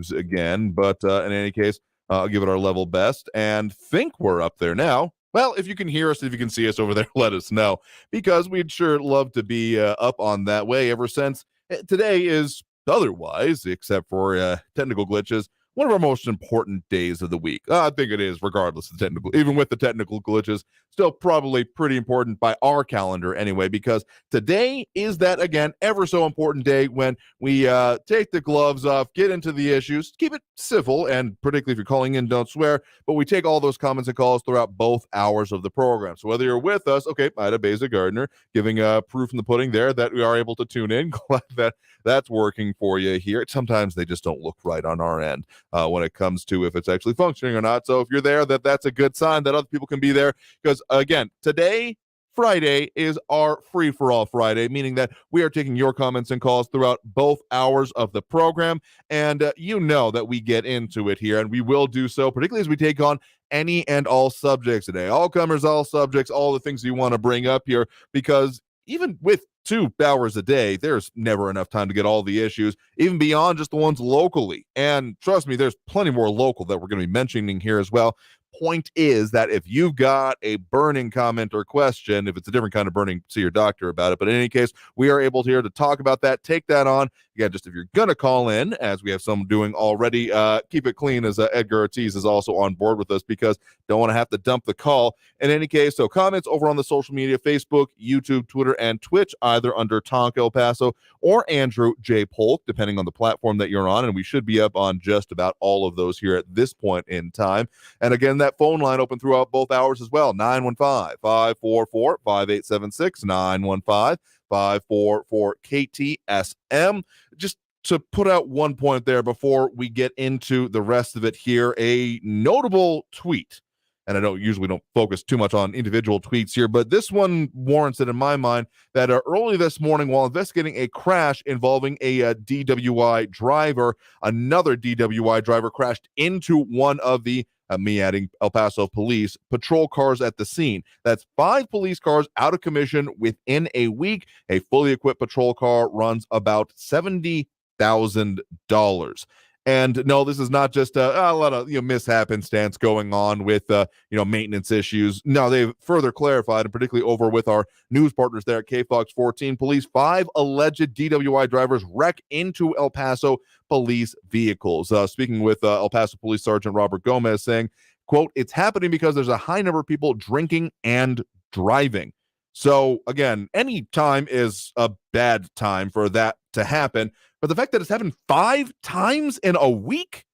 YouTubes again, but in any case, I'll give it our level best and think we're up there now. Well, if you can hear us, if you can see us over there, let us know, because we'd sure love to be up on that way ever since today is otherwise, except for technical glitches, one of our most important days of the week. I think it is, regardless of the technical, even with the technical glitches, still probably pretty important by our calendar anyway, because today is that, again, ever so important day when we take the gloves off, get into the issues, keep it civil, and particularly if you're calling in, don't swear, but we take all those comments and calls throughout both hours of the program. So whether you're with us, okay, Ida Beza Gardner giving proof in the pudding there that we are able to tune in. Glad that that's working for you here. Sometimes they just don't look right on our end when it comes to if it's actually functioning or not. So if you're there, that's a good sign that other people can be there. Because again, today, Friday, is our free-for-all Friday, meaning that we are taking your comments and calls throughout both hours of the program. And you know that we get into it here, and we will do so, particularly as we take on any and all subjects today. All comers, all subjects, all the things you want to bring up here, because even with 2 hours a day, there's never enough time to get all the issues, even beyond just the ones locally. And trust me, there's plenty more local that we're going to be mentioning here as well. Point is that if you've got a burning comment or question, if it's a different kind of burning, see your doctor about it. But in any case, we are able here to talk about that, take that on. Again, just if you're going to call in, as we have some doing already, keep it clean, as Edgar Ortiz is also on board with us, because don't want to have to dump the call. In any case, so comments over on the social media, Facebook, YouTube, Twitter, and Twitch, either under Talk El Paso or Andrew J. Polk, depending on the platform that you're on. And we should be up on just about all of those here at this point in time. And again, that phone line open throughout both hours as well, 915-544-5876, 915-544-KTSM. Just to put out one point there before we get into the rest of it here, a notable tweet. And I usually don't focus too much on individual tweets here, but this one warrants it in my mind, that early this morning, while investigating a crash involving a DWI driver, another DWI driver crashed into one of the me adding El Paso police patrol cars at the scene. That's 5 police cars out of commission within a week. A fully equipped patrol car runs about $70,000. And no, this is not just a lot of mishappenstance going on with maintenance issues. No, they've further clarified, and particularly over with our news partners there at KFOX 14 Police, 5 alleged DWI drivers wreck into El Paso police vehicles. Speaking with El Paso Police Sergeant Robert Gomez, saying, quote, "It's happening because there's a high number of people drinking and driving." So again, any time is a bad time for that to happen. But the fact that it's happened 5 times in a week,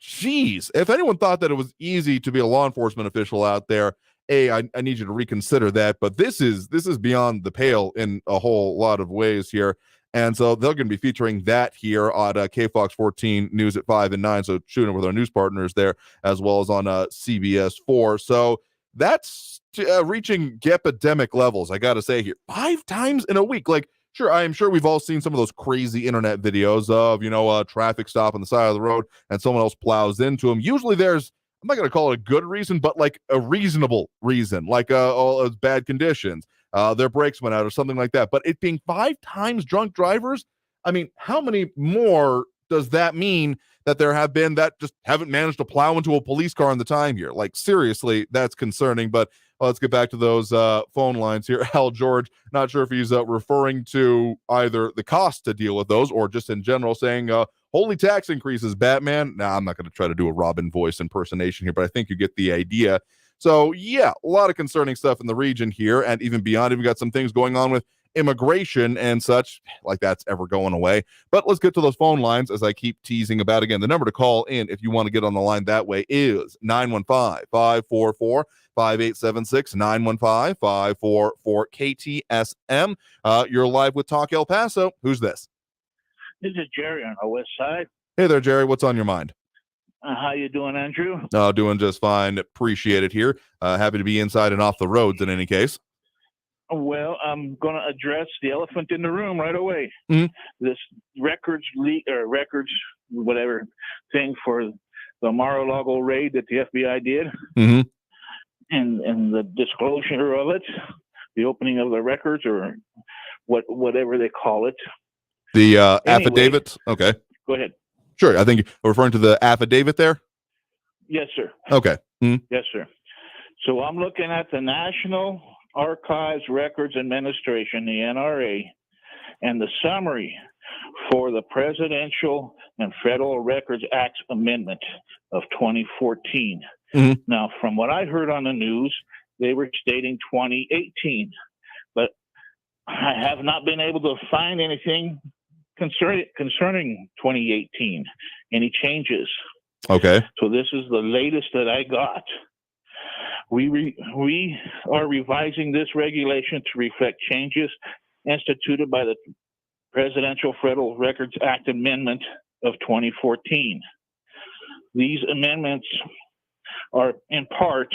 geez, if anyone thought that it was easy to be a law enforcement official out there, I need you to reconsider that. But this is beyond the pale in a whole lot of ways here. And so they're going to be featuring that here on KFOX 14 News at 5 and 9. So shooting it with our news partners there, as well as on CBS 4. So that's reaching epidemic levels, I got to say here. 5 times in a week. Like, sure, I am sure we've all seen some of those crazy internet videos of, a traffic stop on the side of the road and someone else plows into them. Usually there's, I'm not going to call it a good reason, but like a reasonable reason, like bad conditions. Their brakes went out or something like that. But it being 5 times drunk drivers, I mean, how many more does that mean that there have been that just haven't managed to plow into a police car in the time here? Like, seriously, that's concerning. But let's get back to those phone lines here. Al George, not sure if he's referring to either the cost to deal with those or just in general saying, holy tax increases, Batman. Nah, I'm not going to try to do a Robin voice impersonation here, but I think you get the idea. So, yeah, a lot of concerning stuff in the region here, and even beyond. We've got some things going on with immigration and such, like that's ever going away. But let's get to those phone lines, as I keep teasing about. Again, the number to call in if you want to get on the line that way is 915-544-5876, 915-544-KTSM. You're live with Talk El Paso. Who's this? This is Jerry on the west side. Hey there, Jerry. What's on your mind? How you doing, Andrew? Doing just fine. Appreciate it here. Happy to be inside and off the roads in any case. Well, I'm going to address the elephant in the room right away. Mm-hmm. This records whatever thing for the Mar-a-Lago raid that the FBI did, mm-hmm. and the disclosure of it, the opening of the records, or whatever they call it. The affidavit? Okay. Go ahead. Sure. I think referring to the affidavit there. Yes, sir. Okay. Yes, sir. So I'm looking at the National Archives Records Administration, the NRA, and the summary for the Presidential and Federal Records Act Amendment of 2014. Mhm. Now, from what I heard on the news, they were stating 2018, but I have not been able to find anything concerning 2018, any changes. Okay. So this is the latest that I got. We are revising this regulation to reflect changes instituted by the Presidential Federal Records Act Amendment of 2014. These amendments are, in part,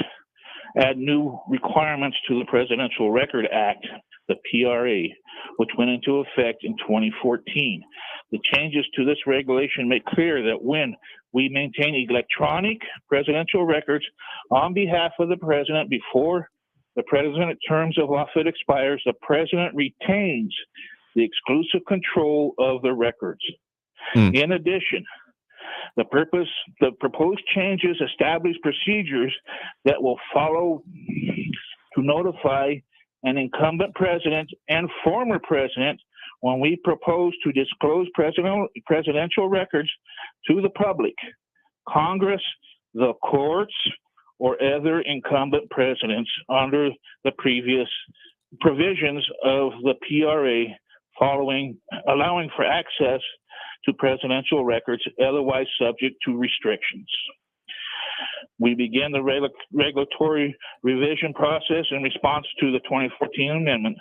add new requirements to the Presidential Record Act, the PRA, which went into effect in 2014. The changes to this regulation make clear that when we maintain electronic presidential records on behalf of the president before the president terms of office expires, the president retains the exclusive control of the records. In addition, the proposed changes establish procedures that will follow to notify an incumbent president and former president when we propose to disclose presidential records to the public, Congress, the courts, or other incumbent presidents under the previous provisions of the PRA allowing for access to presidential records otherwise subject to restrictions. We began the regulatory revision process in response to the 2014 amendment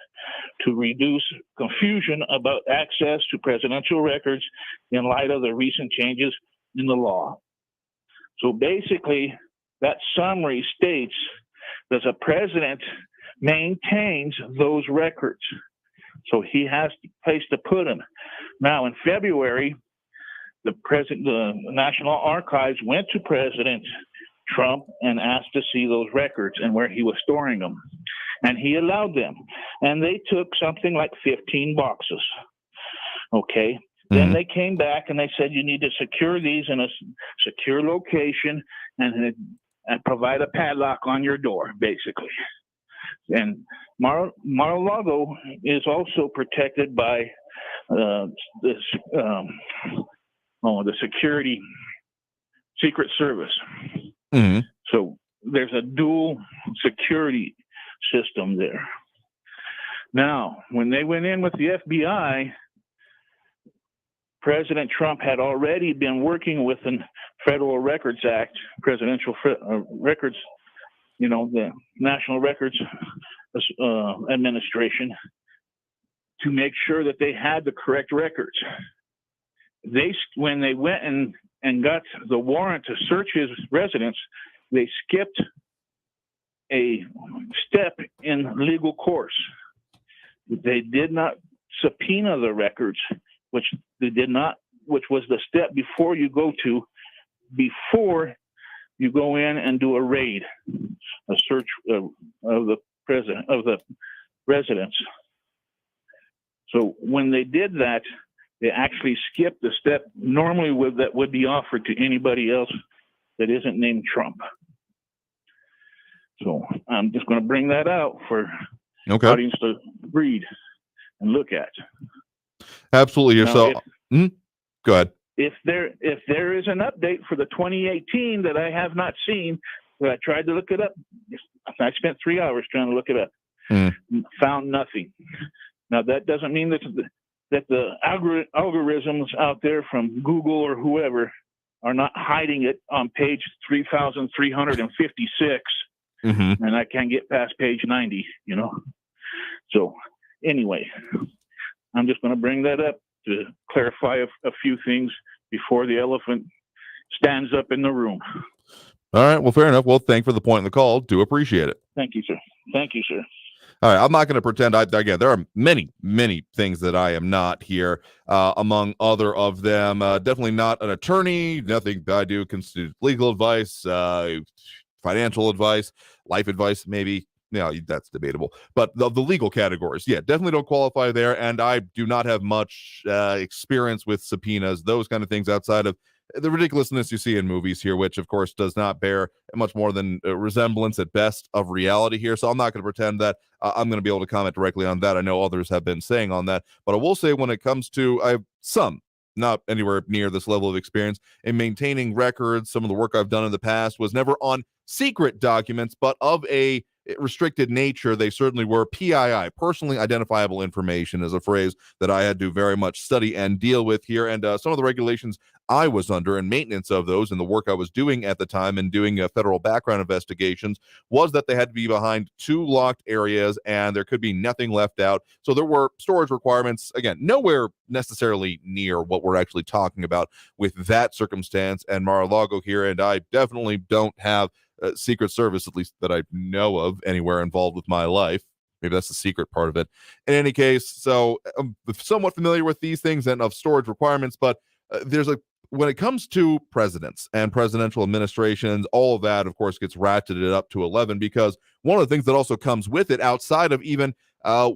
to reduce confusion about access to presidential records in light of the recent changes in the law. So basically, that summary states that the president maintains those records. So he has a place to put them. Now, in February, the National Archives went to President Trump and asked to see those records and where he was storing them. And he allowed them. And they took something like 15 boxes. Okay. Then they came back and they said, you need to secure these in a secure location and provide a padlock on your door, basically. And Mar-a-Lago is also protected by the security Secret Service. So there's a dual security system there. Now, when they went in with the FBI, President Trump had already been working with the Federal Records Act, Presidential Records, the National Records Administration, to make sure that they had the correct records. When they went and got the warrant to search his residence, they skipped a step in legal course. They did not subpoena the records, which was the step before you go in and do a raid, a search of the residence. So when they did that, they actually skipped the step normally that would be offered to anybody else that isn't named Trump. So I'm just going to bring that out for audience to read and look at. Absolutely. Now, go ahead. If there is an update for the 2018 that I have not seen, I tried to look it up. I spent 3 hours trying to look it up. Found nothing. Now that doesn't mean that the algorithms out there from Google or whoever are not hiding it on page 3,356, and I can't get past page 90. So anyway, I'm just going to bring that up to clarify a few things before the elephant stands up in the room. All right. Well, fair enough. Well, thank you for the point in the call. Do appreciate it. Thank you, sir. Thank you, sir. All right. I'm not going to pretend. Again, there are many, many things that I am not here. Among other of them, definitely not an attorney. Nothing I do constitutes legal advice, financial advice, life advice, maybe. Yeah, that's debatable. But the legal categories, definitely don't qualify there. And I do not have much experience with subpoenas, those kind of things outside of the ridiculousness you see in movies here, which of course does not bear much more than a resemblance at best of reality here. So I'm not going to pretend that I'm going to be able to comment directly on that. I know others have been saying on that, but I will say when it comes to, I have some, not anywhere near this level of experience in maintaining records. Some of the work I've done in the past was never on secret documents, but of a restricted nature. They certainly were PII, personally identifiable information, is a phrase that I had to very much study and deal with here. And some of the regulations I was under and maintenance of those and the work I was doing at the time and doing federal background investigations was that they had to be behind 2 locked areas and there could be nothing left out. So there were storage requirements, again, nowhere necessarily near what we're actually talking about with that circumstance and Mar-a-Lago here. And I definitely don't have Secret Service, at least that I know of, anywhere involved with my life. Maybe that's the secret part of it. In any case, so I'm somewhat familiar with these things and of storage requirements, but when it comes to presidents and presidential administrations, all of that, of course, gets ratcheted up to 11 because one of the things that also comes with it outside of even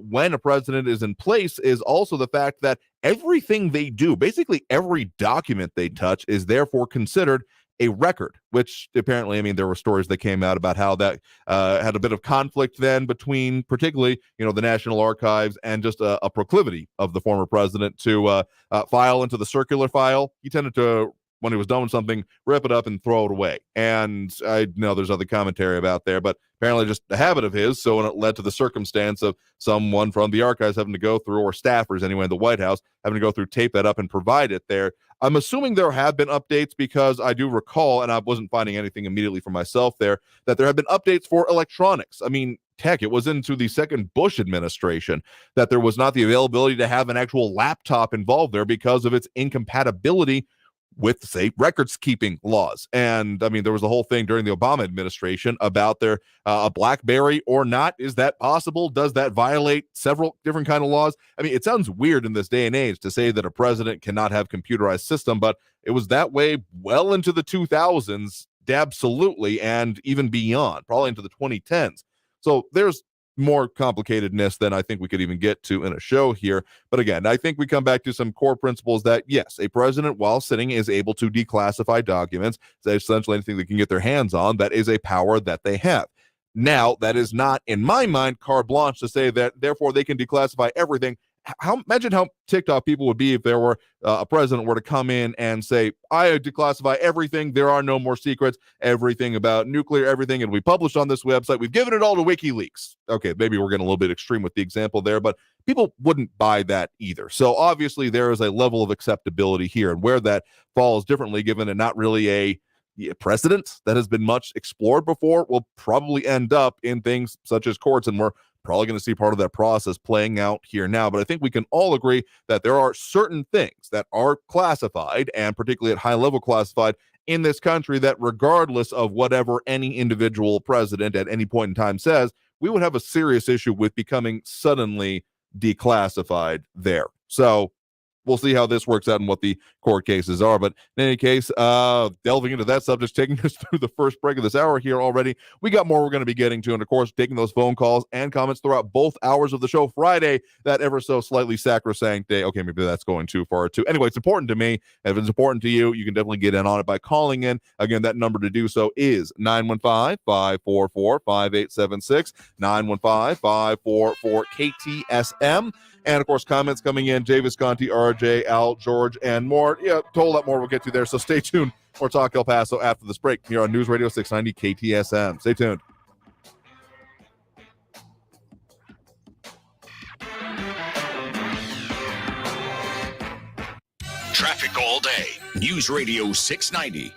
when a president is in place is also the fact that everything they do, basically every document they touch, is therefore considered a record, which apparently, I mean, there were stories that came out about how that had a bit of conflict then between particularly, the National Archives and just a proclivity of the former president to file into the circular file. He tended to, when he was done with something, rip it up and throw it away. And I know there's other commentary about there, but apparently just a habit of his. So when it led to the circumstance of someone from the archives having to go through, or staffers anyway in the White House, having to go through, tape that up and provide it there. I'm assuming there have been updates because I do recall, and I wasn't finding anything immediately for myself there, that there have been updates for electronics. I mean, heck, it was into the second Bush administration that there was not the availability to have an actual laptop involved there because of its incompatibility with, say, records keeping laws. And I mean, there was a whole thing during the Obama administration about their a BlackBerry or not. Is that possible? Does that violate several different kind of laws? I mean, it sounds weird in this day and age to say that a president cannot have computerized system, but it was that way well into the 2000s, absolutely, and even beyond, probably into the 2010s. So there's more complicatedness than I think we could even get to in a show here. But again, I think we come back to some core principles that, yes, a president while sitting is able to declassify documents. So essentially anything they can get their hands on, that is a power that they have. Now, that is not, in my mind, carte blanche to say that, therefore, they can declassify everything. Imagine how ticked off people would be if there were a president were to come in and say, I declassify everything. There are no more secrets. Everything about nuclear, everything, and we published on this website. We've given it all to WikiLeaks. Okay, maybe we're getting a little bit extreme with the example there, but people wouldn't buy that either. So obviously there is a level of acceptability here, and where that falls differently, given it not really a precedent that has been much explored before, will probably end up in things such as courts, and we're probably going to see part of that process playing out here now. But I think we can all agree that there are certain things that are classified, and particularly at high level classified, in this country that regardless of whatever any individual president at any point in time says, we would have a serious issue with becoming suddenly declassified there. So we'll see how this works out and what the court cases are. But in any case, delving into that subject, taking us through the first break of this hour here already. We got more we're going to be getting to, and of course, taking those phone calls and comments throughout both hours of the show Friday, that ever so slightly sacrosanct day. Okay, maybe that's going too far too. Anyway, it's important to me. If it's important to you, you can definitely get in on it by calling in. Again, that number to do so is 915-544-5876, 915-544-KTSM. And of course, comments coming in, Jay Visconti, RJ, Al, George, and more. Yeah, a whole lot more we'll get to there. So stay tuned for Talk El Paso after this break here on News Radio 690 KTSM. Stay tuned. Traffic all day. News Radio 690.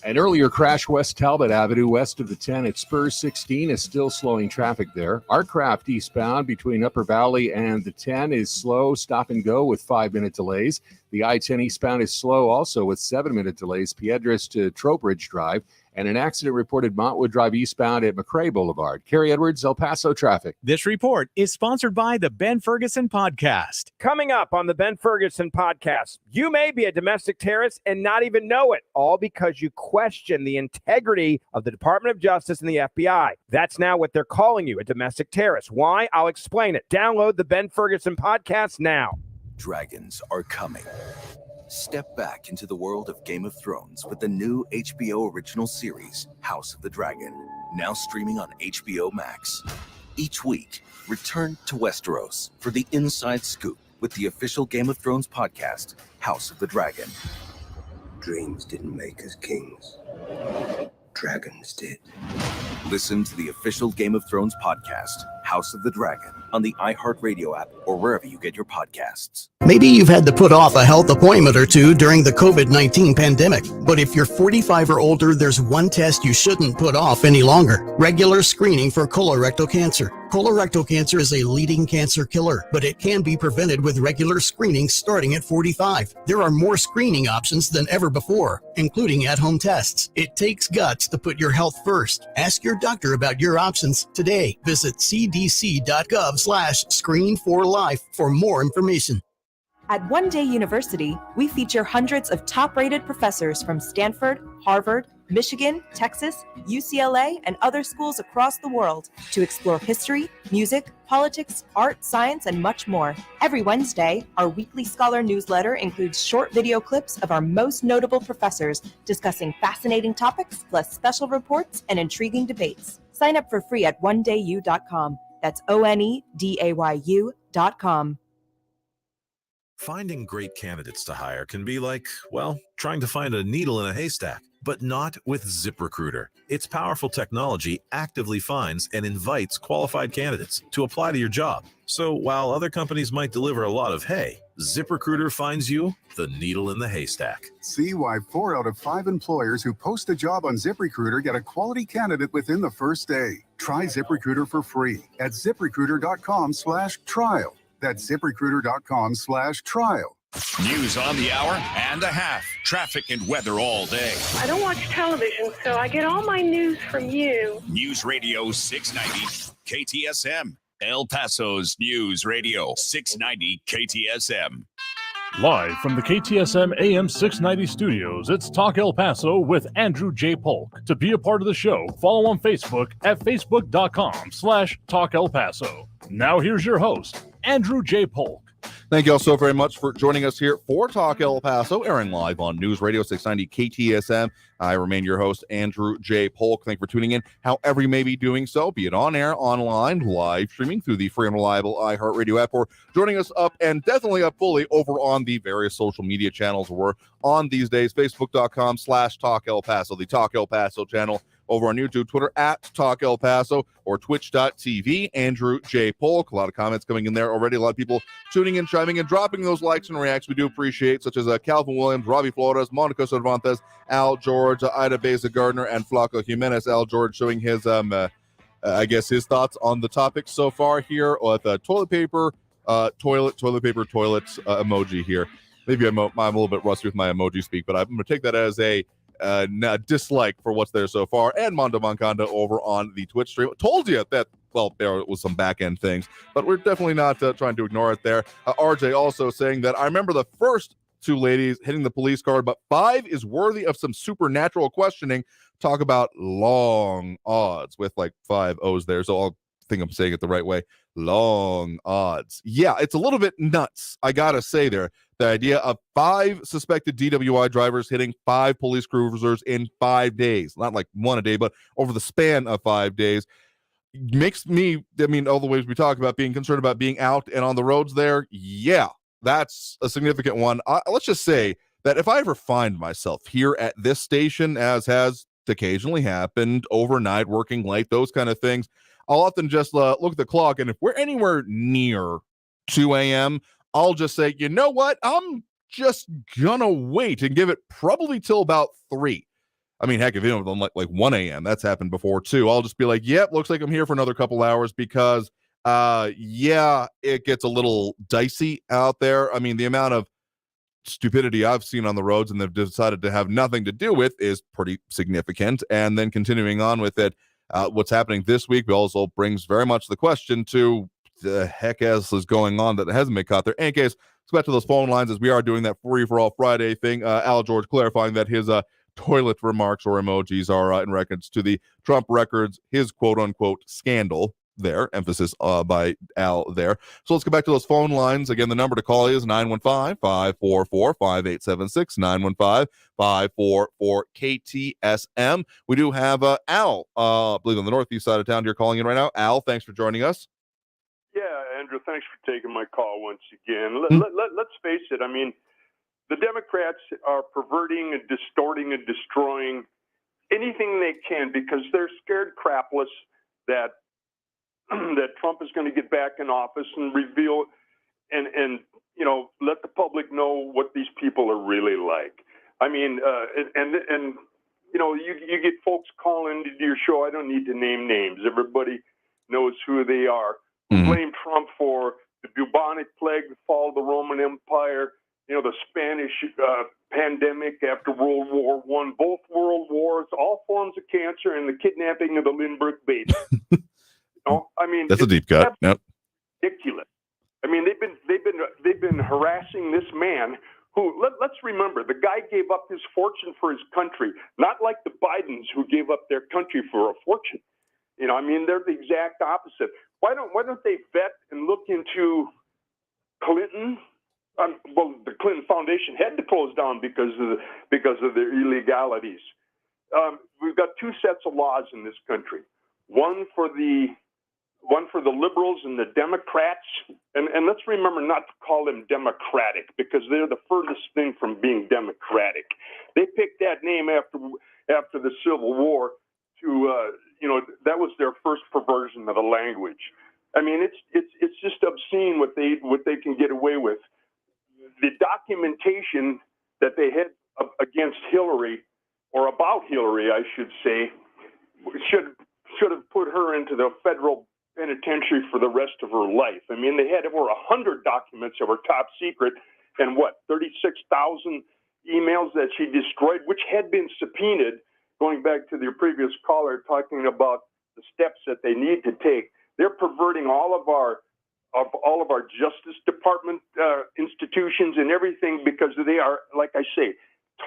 An earlier crash West Talbot Avenue west of the 10 at Spurs 16 is still slowing traffic there. Artcraft eastbound between Upper Valley and the 10 is slow, stop and go with 5-minute delays. The I-10 eastbound is slow also with 7-minute delays, Piedras to Trowbridge Drive. And an accident reported Montwood Drive eastbound at McRae Boulevard. Kerry Edwards, El Paso traffic. This report is sponsored by the Ben Ferguson Podcast. Coming up on the Ben Ferguson Podcast, you may be a domestic terrorist and not even know it, all because you question the integrity of the Department of Justice and the FBI. That's now what they're calling you, a domestic terrorist. Why? I'll explain it. Download the Ben Ferguson Podcast now. Dragons are coming. Step back into the world of Game of Thrones with the new HBO original series, House of the Dragon, now streaming on HBO Max. Each week, return to Westeros for the inside scoop with the official Game of Thrones podcast, House of the Dragon. Dreams didn't make us kings. Dragons did. Listen to the official Game of Thrones podcast, House of the Dragon, on the iHeartRadio app or wherever you get your podcasts. Maybe you've had to put off a health appointment or two during the COVID-19 pandemic. But if you're 45 or older, there's one test you shouldn't put off any longer. Regular screening for colorectal cancer. Colorectal cancer is a leading cancer killer, but it can be prevented with regular screening starting at 45. There are more screening options than ever before, including at-home tests. It takes guts to put your health first. Ask your doctor about your options today. Visit cdc.gov/screen4life for more information. At One Day University, we feature hundreds of top-rated professors from Stanford, Harvard, Michigan, Texas, UCLA, and other schools across the world to explore history, music, politics, art, science, and much more. Every Wednesday, our weekly scholar newsletter includes short video clips of our most notable professors discussing fascinating topics, plus special reports and intriguing debates. Sign up for free at onedayu.com. That's ONEDAYU.com. Finding great candidates to hire can be like, well, trying to find a needle in a haystack, but not with ZipRecruiter. Its powerful technology actively finds and invites qualified candidates to apply to your job. So while other companies might deliver a lot of hay, ZipRecruiter finds you the needle in the haystack. See why 4 out of 5 employers who post a job on ZipRecruiter get a quality candidate within the first day. Try ZipRecruiter for free at ZipRecruiter.com/trial. That's ZipRecruiter.com/trial. News on the hour and a half. Traffic and weather all day. I don't watch television, so I get all my news from you. News Radio 690 KTSM. El Paso's News Radio 690 KTSM. Live from the KTSM AM 690 studios, it's Talk El Paso with Andrew J. Polk. To be a part of the show, follow on Facebook at facebook.com/Talk El Paso. Now here's your host, Andrew J. Polk. Thank you all so very much for joining us here for Talk El Paso, airing live on News Radio 690 KTSM. I remain your host, Andrew J. Polk. Thank you for tuning in, however you may be doing so, be it on air, online, live streaming through the free and reliable iHeartRadio app, or joining us up and definitely up fully over on the various social media channels we're on these days, facebook.com/Talk El Paso, the Talk El Paso channel over on YouTube, Twitter at Talk El Paso, or twitch.tv, Andrew J. Polk. A lot of comments coming in there already. A lot of people tuning in, chiming in, dropping those likes and reacts we do appreciate, such as Calvin Williams, Robbie Flores, Monica Cervantes, Al George, Ida Beza Gardner, and Flaco Jimenez. Al George showing his, his thoughts on the topic so far here with toilet paper emoji here. Maybe I'm a little bit rusty with my emoji speak, but I'm going to take that as a dislike for what's there so far. And Mondo Moncada over on the Twitch stream. Told you that, well, there was some back end things, but we're definitely not trying to ignore it there. RJ also saying that I remember the first 2 ladies hitting the police card, but 5 is worthy of some supernatural questioning. Talk about long odds with like 5 O's there. So I'll think I'm saying it the right way. Long odds. Yeah, it's a little bit nuts, I gotta say there. The idea of 5 suspected DWI drivers hitting 5 police cruisers in 5 days, not like one a day, but over the span of 5 days, makes me, all the ways we talk about being concerned about being out and on the roads there. Yeah, that's a significant one. Let's just say that if I ever find myself here at this station, as has occasionally happened overnight, working late, those kind of things, I'll often just look at the clock, and if we're anywhere near 2 a.m., I'll just say, you know what? I'm just gonna wait and give it probably till about 3. I mean, heck, if you know, like 1 a.m., that's happened before too. I'll just be like, yep, looks like I'm here for another couple hours because, it gets a little dicey out there. I mean, the amount of stupidity I've seen on the roads and they've decided to have nothing to do with is pretty significant. And then continuing on with it, what's happening this week also brings very much the question to the heck else is going on that hasn't been caught there. In any case, let's go back to those phone lines as we are doing that free for all Friday thing. Al George clarifying that his toilet remarks or emojis are in reference to the Trump records, his quote unquote scandal there. Emphasis by Al there. So let's go back to those phone lines. Again, the number to call is 915-544-5876, 915-544-KTSM. We do have Al, I believe on the northeast side of town. You're calling in right now. Al, thanks for joining us. Yeah, Andrew, thanks for taking my call once again. Let's face it. I mean, the Democrats are perverting and distorting and destroying anything they can because they're scared crapless that Trump is going to get back in office and reveal and let the public know what these people are really like. I mean, you get folks calling into your show. I don't need to name names. Everybody knows who they are. Blame Trump for the bubonic plague, the fall of the Roman Empire, the Spanish pandemic after World War I, both world wars, all forms of cancer, and the kidnapping of the Lindbergh baby. I mean, that's a deep cut. Yep. Ridiculous. I mean, they've been harassing this man who, let's remember, the guy gave up his fortune for his country, not like the Bidens who gave up their country for a fortune. I mean, they're the exact opposite. Why don't they vet and look into Clinton? Well, the Clinton Foundation had to close down because of their illegalities. We've got two sets of laws in this country. One for the liberals and the Democrats, and let's remember not to call them democratic because they're the furthest thing from being democratic. They picked that name after the Civil War to that was their first perversion of the language. I mean, it's just obscene what they can get away with. The documentation that they had against Hillary, or about Hillary, I should say, should have put her into the federal penitentiary for the rest of her life. I mean, they had over 100 documents that were top secret, and 36,000 emails that she destroyed, which had been subpoenaed. Going back to the previous caller talking about the steps that they need to take, they're perverting all of our Justice Department institutions and everything because they are, like I say,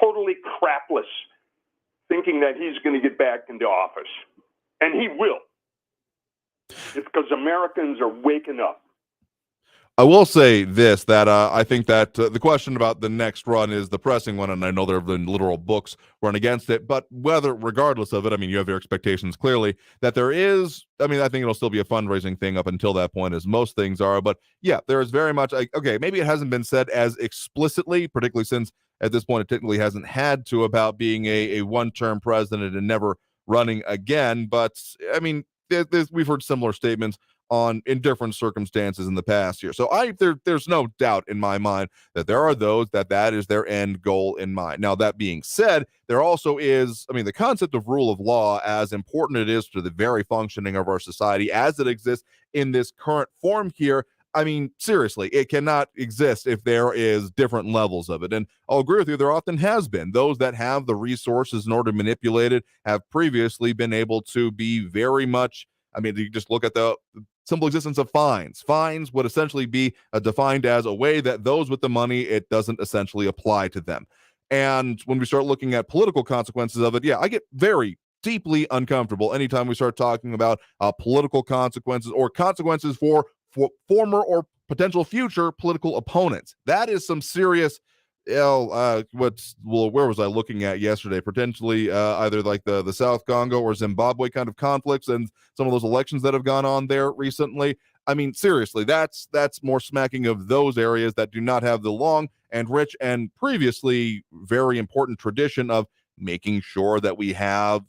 totally crapless, thinking that he's going to get back into office. And he will. It's because Americans are waking up. I will say this, that I think that the question about the next run is the pressing one, and I know there have been literal books run against it, but regardless of it, I mean, you have your expectations clearly that there is, I mean, I think it'll still be a fundraising thing up until that point, as most things are, but yeah, there is very much, okay, maybe it hasn't been said as explicitly, particularly since at this point it technically hasn't had to, about being a one-term president and never running again, but I mean, we've heard similar statements in different circumstances in the past year. So there's no doubt in my mind that there are those that is their end goal in mind. Now, that being said, there also is, I mean, the concept of rule of law, as important it is to the very functioning of our society as it exists in this current form here, I mean, seriously, it cannot exist if there is different levels of it. And I'll agree with you, there often has been. Those that have the resources in order to manipulate it have previously been able to be very much, I mean, you just look at the simple existence of fines. Fines would essentially be defined as a way that those with the money, it doesn't essentially apply to them. And when we start looking at political consequences of it, yeah, I get very deeply uncomfortable anytime we start talking about political consequences or consequences for former or potential future political opponents. That is some serious, where was I looking at yesterday? Potentially either like the South Congo or Zimbabwe kind of conflicts and some of those elections that have gone on there recently. I mean, seriously, that's more smacking of those areas that do not have the long and rich and previously very important tradition of making sure that we have,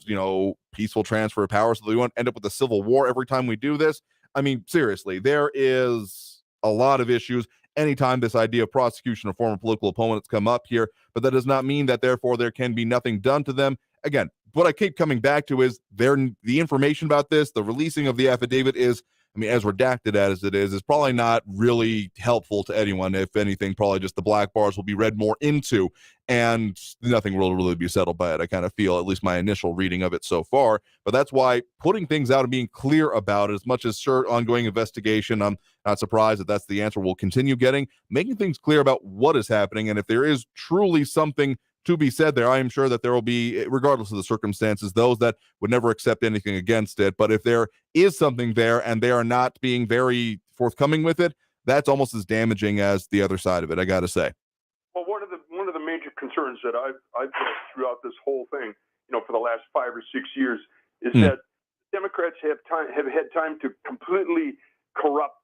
peaceful transfer of power so that we won't end up with a civil war every time we do this. I mean, seriously, there is a lot of issues anytime this idea of prosecution of former political opponents come up here, but that does not mean that therefore there can be nothing done to them. Again, what I keep coming back to is the information about this, the releasing of the affidavit is, I mean, as redacted as it is probably not really helpful to anyone. If anything, probably just the black bars will be read more into and nothing will really be settled by it. I kind of feel, at least my initial reading of it so far, but that's why putting things out and being clear about it, as much as ongoing investigation, I'm not surprised that that's the answer we'll continue getting, making things clear about what is happening. And if there is truly something to be said there. I am sure that there will be, regardless of the circumstances, those that would never accept anything against it. But if there is something there and they are not being very forthcoming with it, that's almost as damaging as the other side of it, I got to say. Well, one of the major concerns that I've had throughout this whole thing, for the last 5 or 6 years, is that Democrats have had time to completely corrupt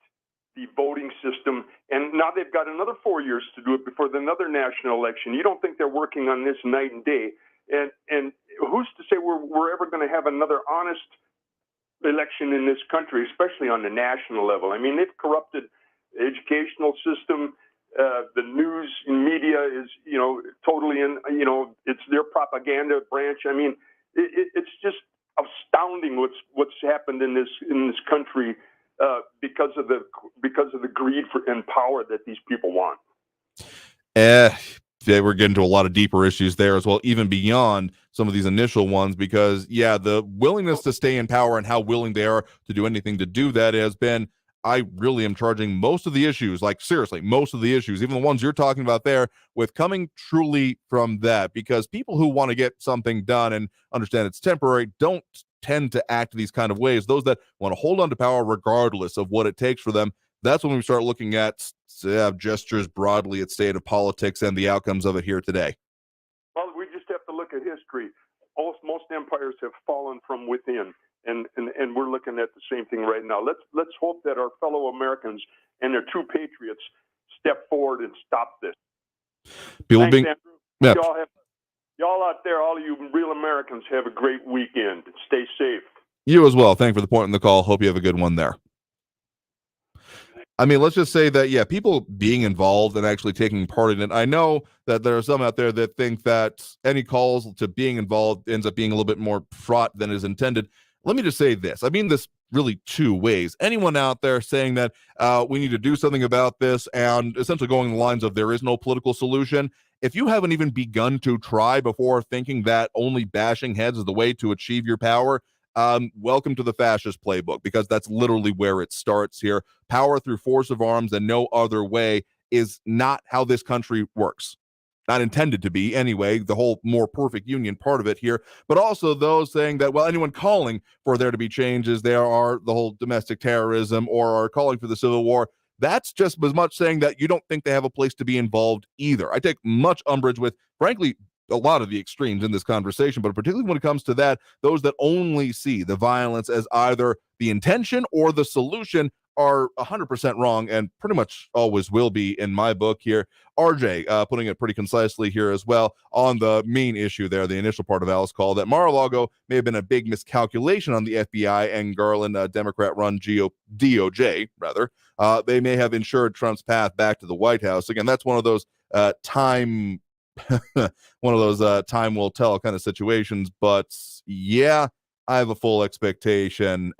the voting system, and now they've got another 4 years to do it before another national election. You don't think they're working on this night and day? And who's to say we're ever going to have another honest election in this country, especially on the national level? I mean, they've corrupted the educational system. The news and media is, totally it's their propaganda branch. I mean, it's just astounding what's happened in this country because of the greed and power that these people want. We're getting to a lot of deeper issues there as well, even beyond some of these initial ones, because the willingness to stay in power and how willing they are to do anything to do that has been, I really am charging most of the issues, like seriously, most of the issues, even the ones you're talking about there, with coming truly from that, because people who want to get something done and understand it's temporary don't tend to act these kind of ways. Those that want to hold on to power regardless of what it takes for them, that's when we start looking at gestures broadly at state of politics and the outcomes of it here today. Well, we just have to look at history. Most empires have fallen from within. And we're looking at the same thing right now. Let's hope that our fellow Americans and their true patriots step forward and stop this. Thanks, Andrew. Yeah. Y'all out there, all of you real Americans, have a great weekend. Stay safe. You as well. Thank you for the point in the call. Hope you have a good one there. I mean, let's just say that, people being involved and actually taking part in it. I know that there are some out there that think that any calls to being involved ends up being a little bit more fraught than is intended. Let me just say this. I mean this really two ways. Anyone out there saying that we need to do something about this and essentially going the lines of there is no political solution, if you haven't even begun to try before thinking that only bashing heads is the way to achieve your power, welcome to the fascist playbook, because that's literally where it starts here. Power through force of arms and no other way is not how this country works. Not intended to be anyway, the whole more perfect union part of it here, but also those saying that, well, anyone calling for there to be changes, there are the whole domestic terrorism or are calling for the Civil War. That's just as much saying that you don't think they have a place to be involved either. I take much umbrage with, frankly, a lot of the extremes in this conversation, but particularly when it comes to that, those that only see the violence as either the intention or the solution are 100% wrong and pretty much always will be in my book here. RJ putting it pretty concisely here as well on the main issue there, the initial part of Al's call, that Mar-a-Lago may have been a big miscalculation on the FBI and Garland, Democrat-run DOJ, rather. They may have ensured Trump's path back to the White House. Again, that's one of those time will tell kind of situations. But yeah, I have a full expectation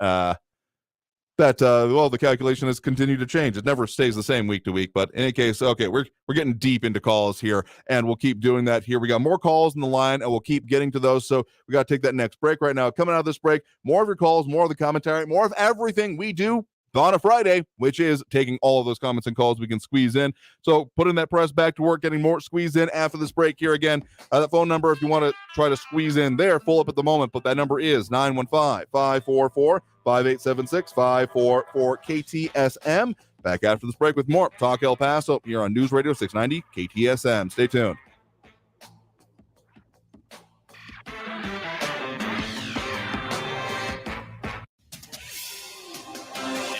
that the calculation has continued to change. It never stays the same week to week, but in any case, okay, we're getting deep into calls here, and we'll keep doing that here. We got more calls in the line, and we'll keep getting to those, so we got to take that next break right now. Coming out of this break, more of your calls, more of the commentary, more of everything we do on a Friday, which is taking all of those comments and calls we can squeeze in. So putting that press back to work, getting more squeezed in after this break here again. That phone number, if you want to try to squeeze in there, full up at the moment, but that number is 915-544-5876, 544 KTSM. Back after this break with more Talk El Paso here on News Radio 690 KTSM. Stay tuned.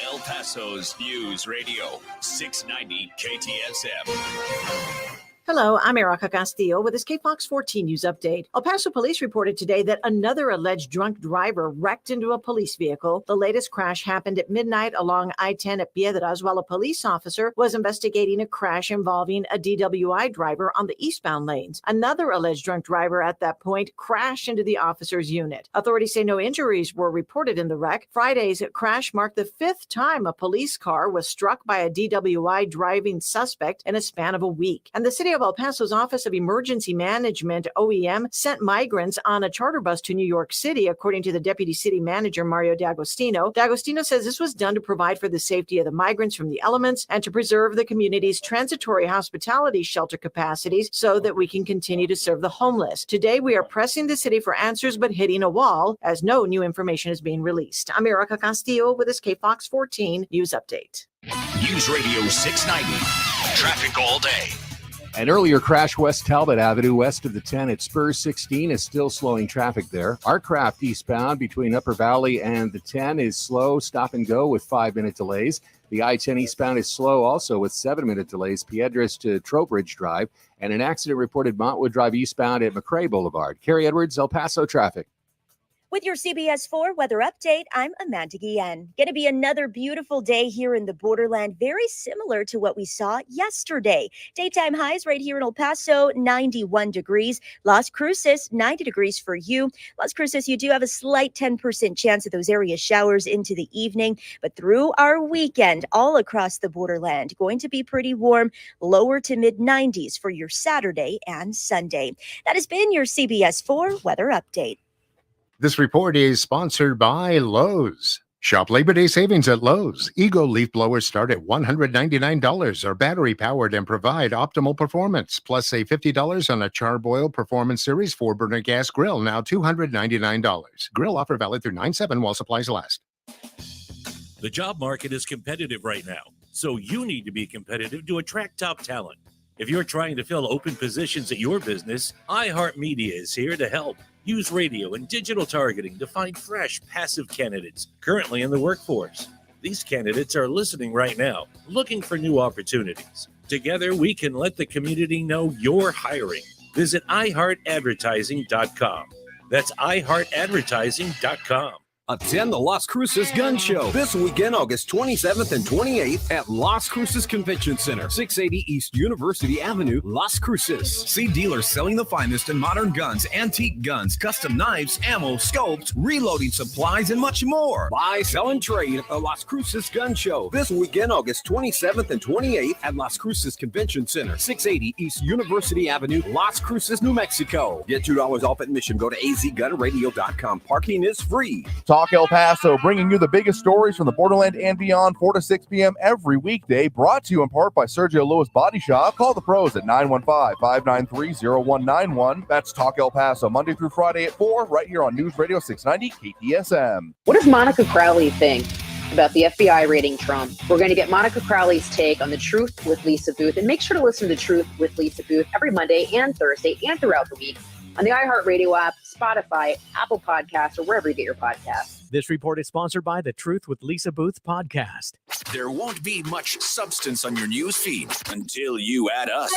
El Paso's News Radio 690 KTSM. Hello, I'm Erica Castillo with this KFOX 14 News Update. El Paso police reported today that another alleged drunk driver wrecked into a police vehicle. The latest crash happened at midnight along I-10 at Piedras while a police officer was investigating a crash involving a DWI driver on the eastbound lanes. Another alleged drunk driver at that point crashed into the officer's unit. Authorities say no injuries were reported in the wreck. Friday's crash marked the fifth time a police car was struck by a DWI driving suspect in a span of a week. And the city City of El Paso's Office of Emergency Management, OEM, sent migrants on a charter bus to New York City, according to the Deputy City Manager, Mario D'Agostino. D'Agostino says this was done to provide for the safety of the migrants from the elements and to preserve the community's transitory hospitality shelter capacities so that we can continue to serve the homeless. Today, we are pressing the city for answers but hitting a wall as no new information is being released. I'm Erica Castillo with this KFOX 14 News Update. News Radio 690. Traffic all day. An earlier crash West Talbot Avenue west of the 10 at Spurs 16 is still slowing traffic there. Artcraft eastbound between Upper Valley and the 10 is slow, stop and go with 5-minute delays. The I-10 eastbound is slow also with 7-minute delays, Piedras to Trowbridge Drive, and an accident reported Montwood Drive eastbound at McRae Boulevard. Carrie Edwards, El Paso traffic. With your CBS 4 weather update, I'm Amanda Guillen. Going to be another beautiful day here in the borderland, very similar to what we saw yesterday. Daytime highs right here in El Paso, 91 degrees. Las Cruces, 90 degrees for you. Las Cruces, you do have a slight 10% chance of those area showers into the evening, but through our weekend, all across the borderland, going to be pretty warm, lower to mid-90s for your Saturday and Sunday. That has been your CBS 4 weather update. This report is sponsored by Lowe's. Shop Labor Day savings at Lowe's. Eagle leaf blowers start at $199, are battery-powered and provide optimal performance. Plus, save $50 on a Charbroil Performance Series 4-burner gas grill, now $299. Grill offer valid through 9/7 while supplies last. The job market is competitive right now, so you need to be competitive to attract top talent. If you're trying to fill open positions at your business, iHeartMedia is here to help. Use radio and digital targeting to find fresh, passive candidates currently in the workforce. These candidates are listening right now, looking for new opportunities. Together, we can let the community know you're hiring. Visit iHeartAdvertising.com. That's iHeartAdvertising.com. Attend the Las Cruces Gun Show this weekend, August 27th and 28th at Las Cruces Convention Center, 680 East University Avenue, Las Cruces. See dealers selling the finest in modern guns, antique guns, custom knives, ammo, scopes, reloading supplies, and much more. Buy, sell, and trade at the Las Cruces Gun Show this weekend, August 27th and 28th at Las Cruces Convention Center, 680 East University Avenue, Las Cruces, New Mexico. Get $2 off admission. Go to azgunradio.com. Parking is free. Talk El Paso, bringing you the biggest stories from the borderland and beyond, 4 to 6 p.m. every weekday, brought to you in part by Sergio Lewis Body Shop. Call the pros at 915-593-0191. That's Talk El Paso, Monday through Friday at 4, right here on News Radio 690 KTSM. What does Monica Crowley think about the FBI raiding Trump? We're going to get Monica Crowley's take on The Truth with Lisa Booth, and make sure to listen to Truth with Lisa Booth every Monday and Thursday and throughout the week on the iHeartRadio app, Spotify, Apple Podcasts, or wherever you get your podcasts. This report is sponsored by the Truth with Lisa Booth podcast. There won't be much substance on your news feed until you add us.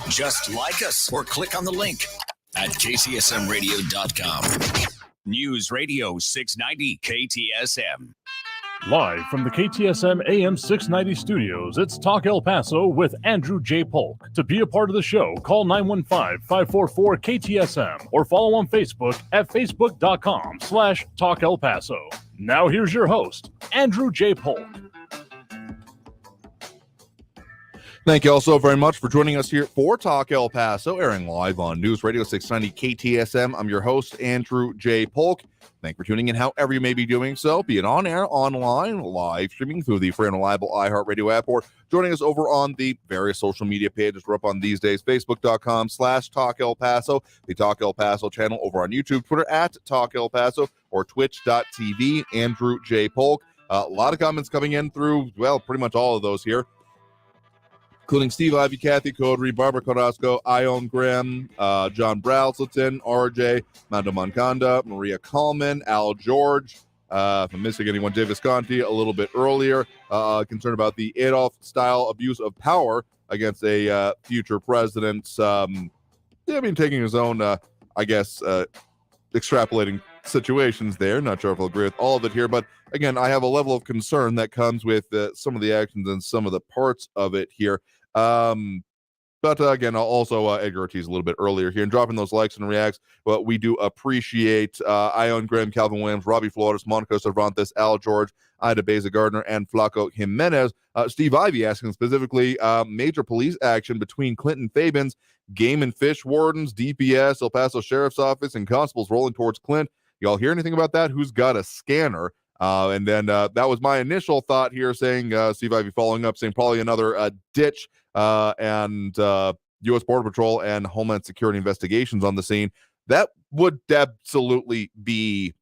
Just like us or click on the link at KTSMradio.com. News Radio 690 KTSM. Live from the KTSM AM 690 studios, it's Talk El Paso with Andrew J. Polk. To be a part of the show, call 915-544-KTSM or follow on Facebook at facebook.com/Talk El Paso. Now here's your host, Andrew J. Polk. Thank you all so very much for joining us here for Talk El Paso, airing live on News Radio 690 KTSM. I'm your host, Andrew J. Polk. Thank you for tuning in however you may be doing so, be it on air, online, live streaming through the free and reliable iHeartRadio app, or joining us over on the various social media pages we're up on these days, facebook.com/Talk El Paso, the Talk El Paso channel over on YouTube, Twitter at Talk El Paso, or twitch.tv, Andrew J. Polk. A lot of comments coming in through, well, pretty much all of those here, including Steve Ivy, Kathy Codry, Barbara Carrasco, Ione Graham, John Brazelton, RJ, Mando Moncada, Maria Coleman, Al George, if I'm missing anyone, Dave Visconti a little bit earlier, concerned about the Adolf-style abuse of power against a future president. Taking his own, extrapolating situations there. Not sure if I'll agree with all of it here, but again, I have a level of concern that comes with some of the actions and some of the parts of it here. But again, I'll also Edgar Ortiz a little bit earlier here and dropping those likes and reacts. But we do appreciate Ion Graham, Calvin Williams, Robbie Flores, Monica Cervantes, Al George, Ida Beza Gardner, and Flaco Jimenez. Steve Ivey asking specifically major police action between Clinton Fabins, game and fish wardens, DPS, El Paso Sheriff's Office, and constables rolling towards Clint. Y'all hear anything about that? Who's got a scanner? And then that was my initial thought here, saying Steve Ivey following up, saying probably another ditch and U.S. Border Patrol and Homeland Security investigations on the scene. That would absolutely be,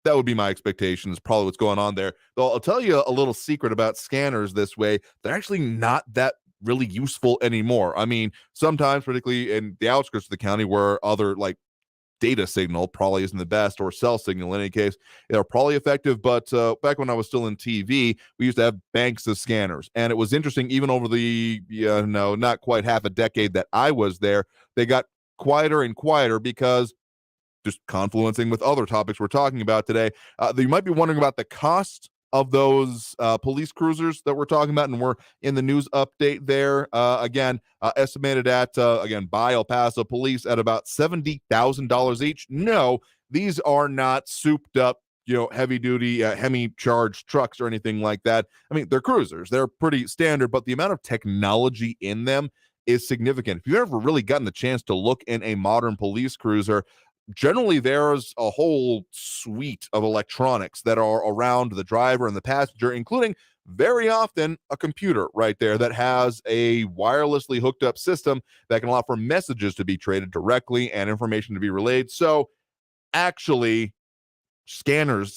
that would be my expectations, probably what's going on there. Though I'll tell you a little secret about scanners this way. They're actually not that really useful anymore. I mean, sometimes, particularly in the outskirts of the county where other like data signal probably isn't the best, or cell signal in any case, they're probably effective. But back when I was still in TV, we used to have banks of scanners, and it was interesting. Even over the not quite half a decade that I was there, they got quieter and quieter because just confluencing with other topics we're talking about today. You might be wondering about the cost of those police cruisers that we're talking about, and we're in the news update there. Again, estimated at, again, by El Paso Police at about $70,000 each. No, these are not souped up, heavy-duty, Hemi-charged trucks or anything like that. I mean, they're cruisers. They're pretty standard, but the amount of technology in them is significant. If you've ever really gotten the chance to look in a modern police cruiser, generally there's a whole suite of electronics that are around the driver and the passenger, including very often a computer right there that has a wirelessly hooked up system that can allow for messages to be traded directly and information to be relayed. So actually, scanners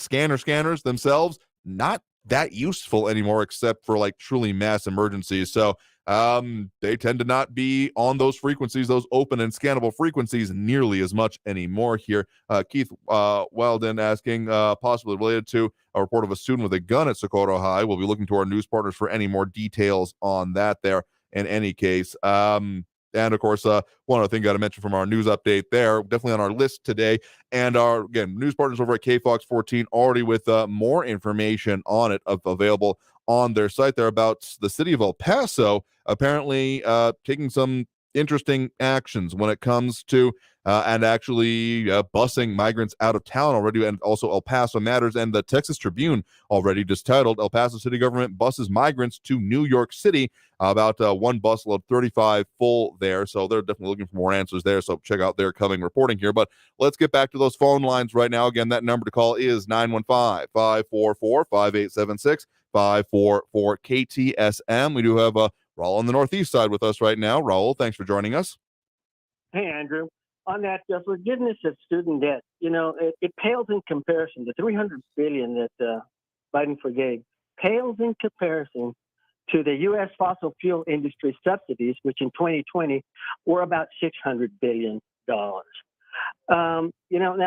themselves, not that useful anymore, except for like truly mass emergencies. So they tend to not be on those frequencies, those open and scannable frequencies, nearly as much anymore here. Keith Weldon asking, possibly related to a report of a student with a gun at Socorro High. We'll be looking to our news partners for any more details on that there in any case. And of course, one other thing got to mention from our news update there, definitely on our list today, and our, again, news partners over at KFOX 14 already with more information on it available on their site there about the city of El Paso apparently taking some interesting actions when it comes to and actually busing migrants out of town already, and also El Paso Matters and the Texas Tribune already just titled El Paso City Government Buses Migrants to New York City, about one bus load 35 full there. So they're definitely looking for more answers there. So check out their coming reporting here. But let's get back to those phone lines right now. Again, that number to call is 915-544-5876, 544 KTSM. We do have Raul on the Northeast side with us right now. Raul, thanks for joining us. Hey, Andrew. On that forgiveness of student debt, it pales in comparison. The $300 billion that Biden forgave pales in comparison to the U.S. fossil fuel industry subsidies, which in 2020 were about $600 billion. Now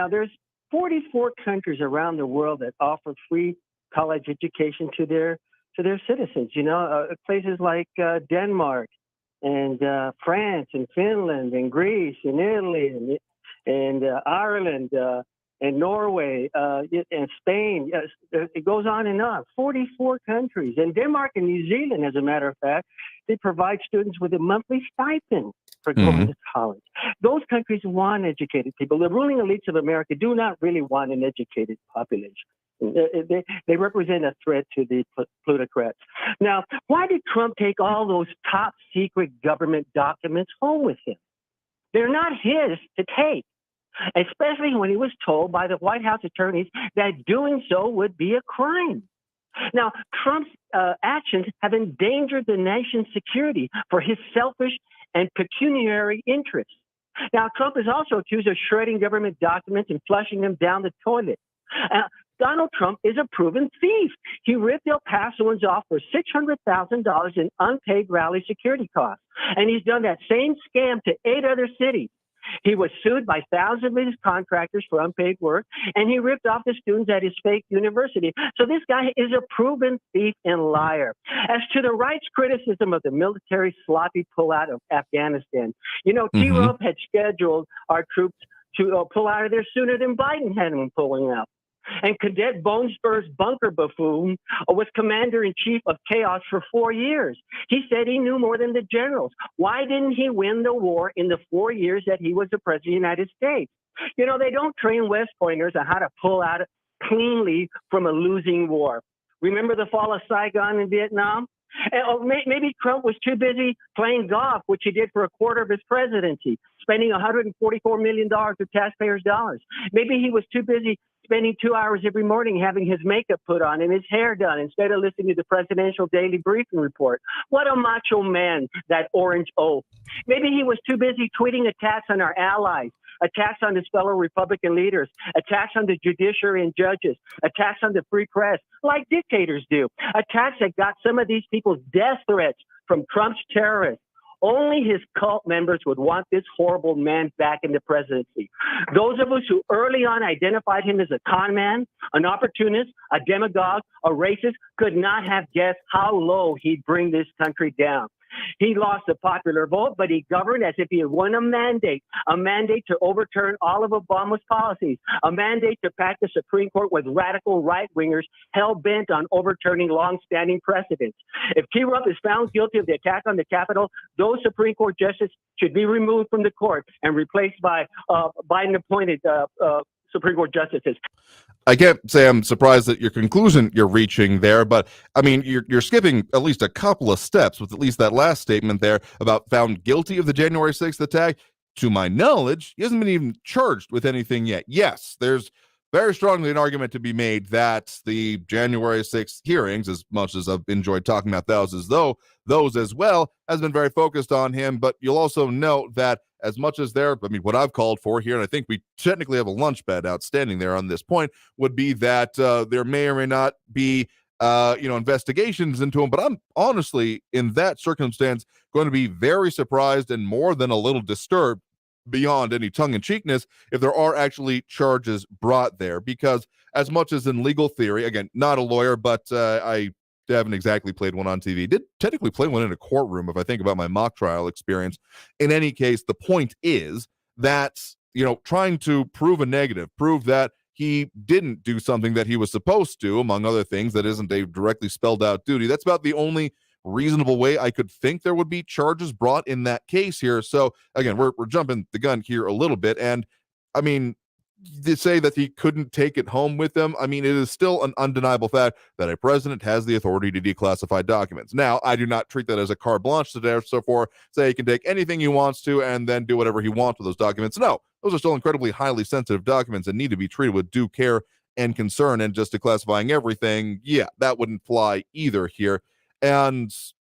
there's 44 countries around the world that offer free college education to their citizens. Places like Denmark and France and Finland and Greece and Italy and Ireland and Norway and Spain. It goes on and on. 44 countries. And Denmark and New Zealand, as a matter of fact, they provide students with a monthly stipend for going to college. Those countries want educated people. The ruling elites of America do not really want an educated population. They represent a threat to the plutocrats. Now, why did Trump take all those top secret government documents home with him? They're not his to take, especially when he was told by the White House attorneys that doing so would be a crime. Now, Trump's actions have endangered the nation's security for his selfish and pecuniary interests. Now, Trump is also accused of shredding government documents and flushing them down the toilet. Donald Trump is a proven thief. He ripped El Pasoans off for $600,000 in unpaid rally security costs. And he's done that same scam to 8 other cities. He was sued by thousands of his contractors for unpaid work, and he ripped off the students at his fake university. So this guy is a proven thief and liar. As to the right's criticism of the military sloppy pullout of Afghanistan, T-Rump had scheduled our troops to pull out of there sooner than Biden had them pulling out. And Cadet Bone Spur's bunker buffoon was commander-in-chief of chaos for 4 years. He said he knew more than the generals. Why didn't he win the war in the 4 years that he was the president of the United States? You know, they don't train West Pointers on how to pull out cleanly from a losing war. Remember the fall of Saigon in Vietnam? Maybe Trump was too busy playing golf, which he did for a quarter of his presidency, spending $144 million of taxpayers' dollars. Maybe he was too busy spending 2 hours every morning having his makeup put on and his hair done instead of listening to the presidential daily briefing report. What a macho man, that orange oaf. Maybe he was too busy tweeting attacks on our allies, attacks on his fellow Republican leaders, attacks on the judiciary and judges, attacks on the free press, like dictators do, attacks that got some of these people's death threats from Trump's terrorists. Only his cult members would want this horrible man back in the presidency. Those of us who early on identified him as a con man, an opportunist, a demagogue, a racist, could not have guessed how low he'd bring this country down. He lost the popular vote, but he governed as if he had won a mandate to overturn all of Obama's policies, a mandate to pack the Supreme Court with radical right-wingers hell-bent on overturning long-standing precedents. If T. Rump is found guilty of the attack on the Capitol, those Supreme Court justices should be removed from the court and replaced by Biden-appointed Supreme Court justices. I can't say I'm surprised at your conclusion you're reaching there, but I mean, you're skipping at least a couple of steps with at least that last statement there about found guilty of the January 6th attack. To my knowledge, he hasn't been even charged with anything yet. Yes, there's very strongly an argument to be made that the January 6th hearings, as much as I've enjoyed talking about those as well, has been very focused on him. But you'll also note that as much as what I've called for here, and I think we technically have a lunch bet outstanding there on this point, would be that there may or may not be investigations into him. But I'm honestly, in that circumstance, going to be very surprised and more than a little disturbed, beyond any tongue-in-cheekness, if there are actually charges brought there. Because as much as in legal theory, again, not a lawyer, but I haven't exactly played one on TV. Did technically play one in a courtroom if I think about my mock trial experience. In any case, the point is that, trying to prove a negative, prove that he didn't do something that he was supposed to, among other things, that isn't a directly spelled out duty. That's about the only reasonable way I could think there would be charges brought in that case here. So again, we're jumping the gun here a little bit. And I mean, to say that he couldn't take it home with him, I mean, it is still an undeniable fact that a president has the authority to declassify documents. Now, I do not treat that as a carte blanche to therefore say he can take anything he wants to and then do whatever he wants with those documents. No, those are still incredibly highly sensitive documents and need to be treated with due care and concern. And just declassifying everything, that wouldn't fly either here. And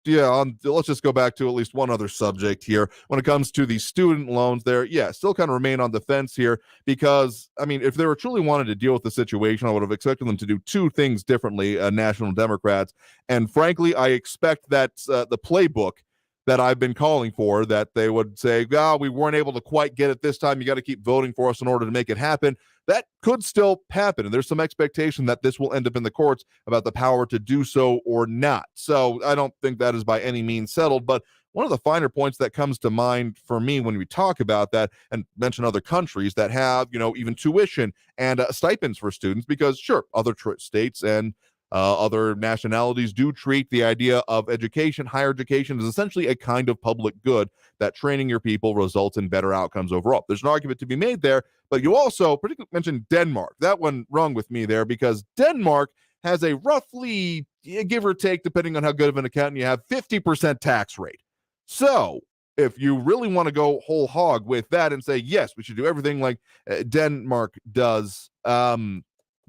let's just go back to at least one other subject here. When it comes to the student loans there, still kind of remain on the fence here because, I mean, if they were truly wanted to deal with the situation, I would have expected them to do two things differently, National Democrats. And frankly, I expect that the playbook that I've been calling for, that they would say, we weren't able to quite get it this time. You got to keep voting for us in order to make it happen. That could still happen. And there's some expectation that this will end up in the courts about the power to do so or not. So I don't think that is by any means settled. But one of the finer points that comes to mind for me when we talk about that and mention other countries that have, even tuition and stipends for students, because sure, other states and other nationalities do treat the idea of education, higher education, as essentially a kind of public good, that training your people results in better outcomes overall. There's an argument to be made there, but you also particularly mentioned Denmark. That one rung with me there because Denmark has a roughly, give or take, depending on how good of an accountant you have, 50% tax rate. So if you really want to go whole hog with that and say, yes, we should do everything like Denmark does,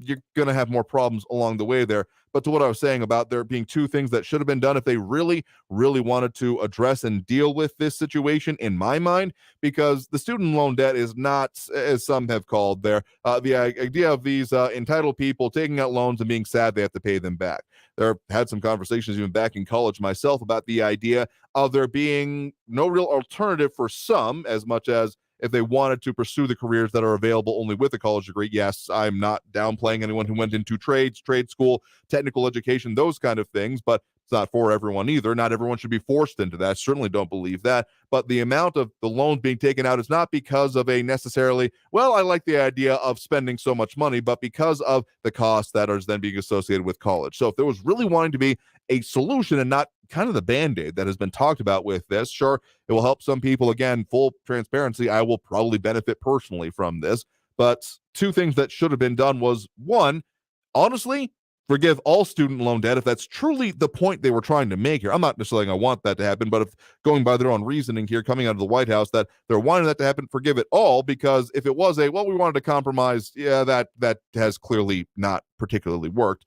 you're going to have more problems along the way there. But to what I was saying about there being two things that should have been done if they really, really wanted to address and deal with this situation, in my mind, because the student loan debt is not, as some have called there, the idea of these entitled people taking out loans and being sad they have to pay them back. There had some conversations even back in college myself about the idea of there being no real alternative for some, as much as if they wanted to pursue the careers that are available only with a college degree. Yes, I'm not downplaying anyone who went into trades, trade school, technical education, those kind of things, but It's not for everyone either. Not everyone should be forced into that. Certainly don't believe that. But the amount of the loans being taken out is not because of a necessarily, well, I like the idea of spending so much money, but because of the cost that is then being associated with college. So if there was really wanting to be a solution and not kind of the Band-Aid that has been talked about with this, sure, it will help some people. Again, full transparency, I will probably benefit personally from this. But two things that should have been done was, one, honestly, forgive all student loan debt if that's truly the point they were trying to make here. I'm not necessarily going to want that to happen, but if going by their own reasoning here, coming out of the White House, that they're wanting that to happen, forgive it all, because if it was we wanted to compromise, yeah, that has clearly not particularly worked.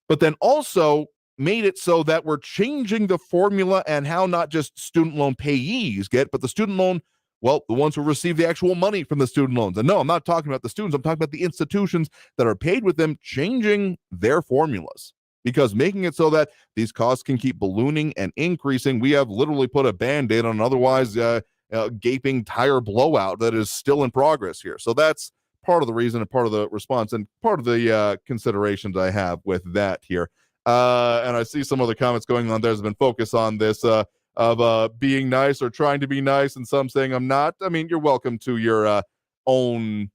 But then also made it so that we're changing the formula and how not just student loan payees get, but the student loan, well, the ones who receive the actual money from the student loans. And no, I'm not talking about the students. I'm talking about the institutions that are paid with them, changing their formulas, because making it so that these costs can keep ballooning and increasing. We have literally put a Band-Aid on an otherwise gaping tire blowout that is still in progress here. So that's part of the reason and part of the response and part of the considerations I have with that here. And I see some other comments going on. There's been focus on this of being nice or trying to be nice, and some saying I'm not. I mean, you're welcome to your own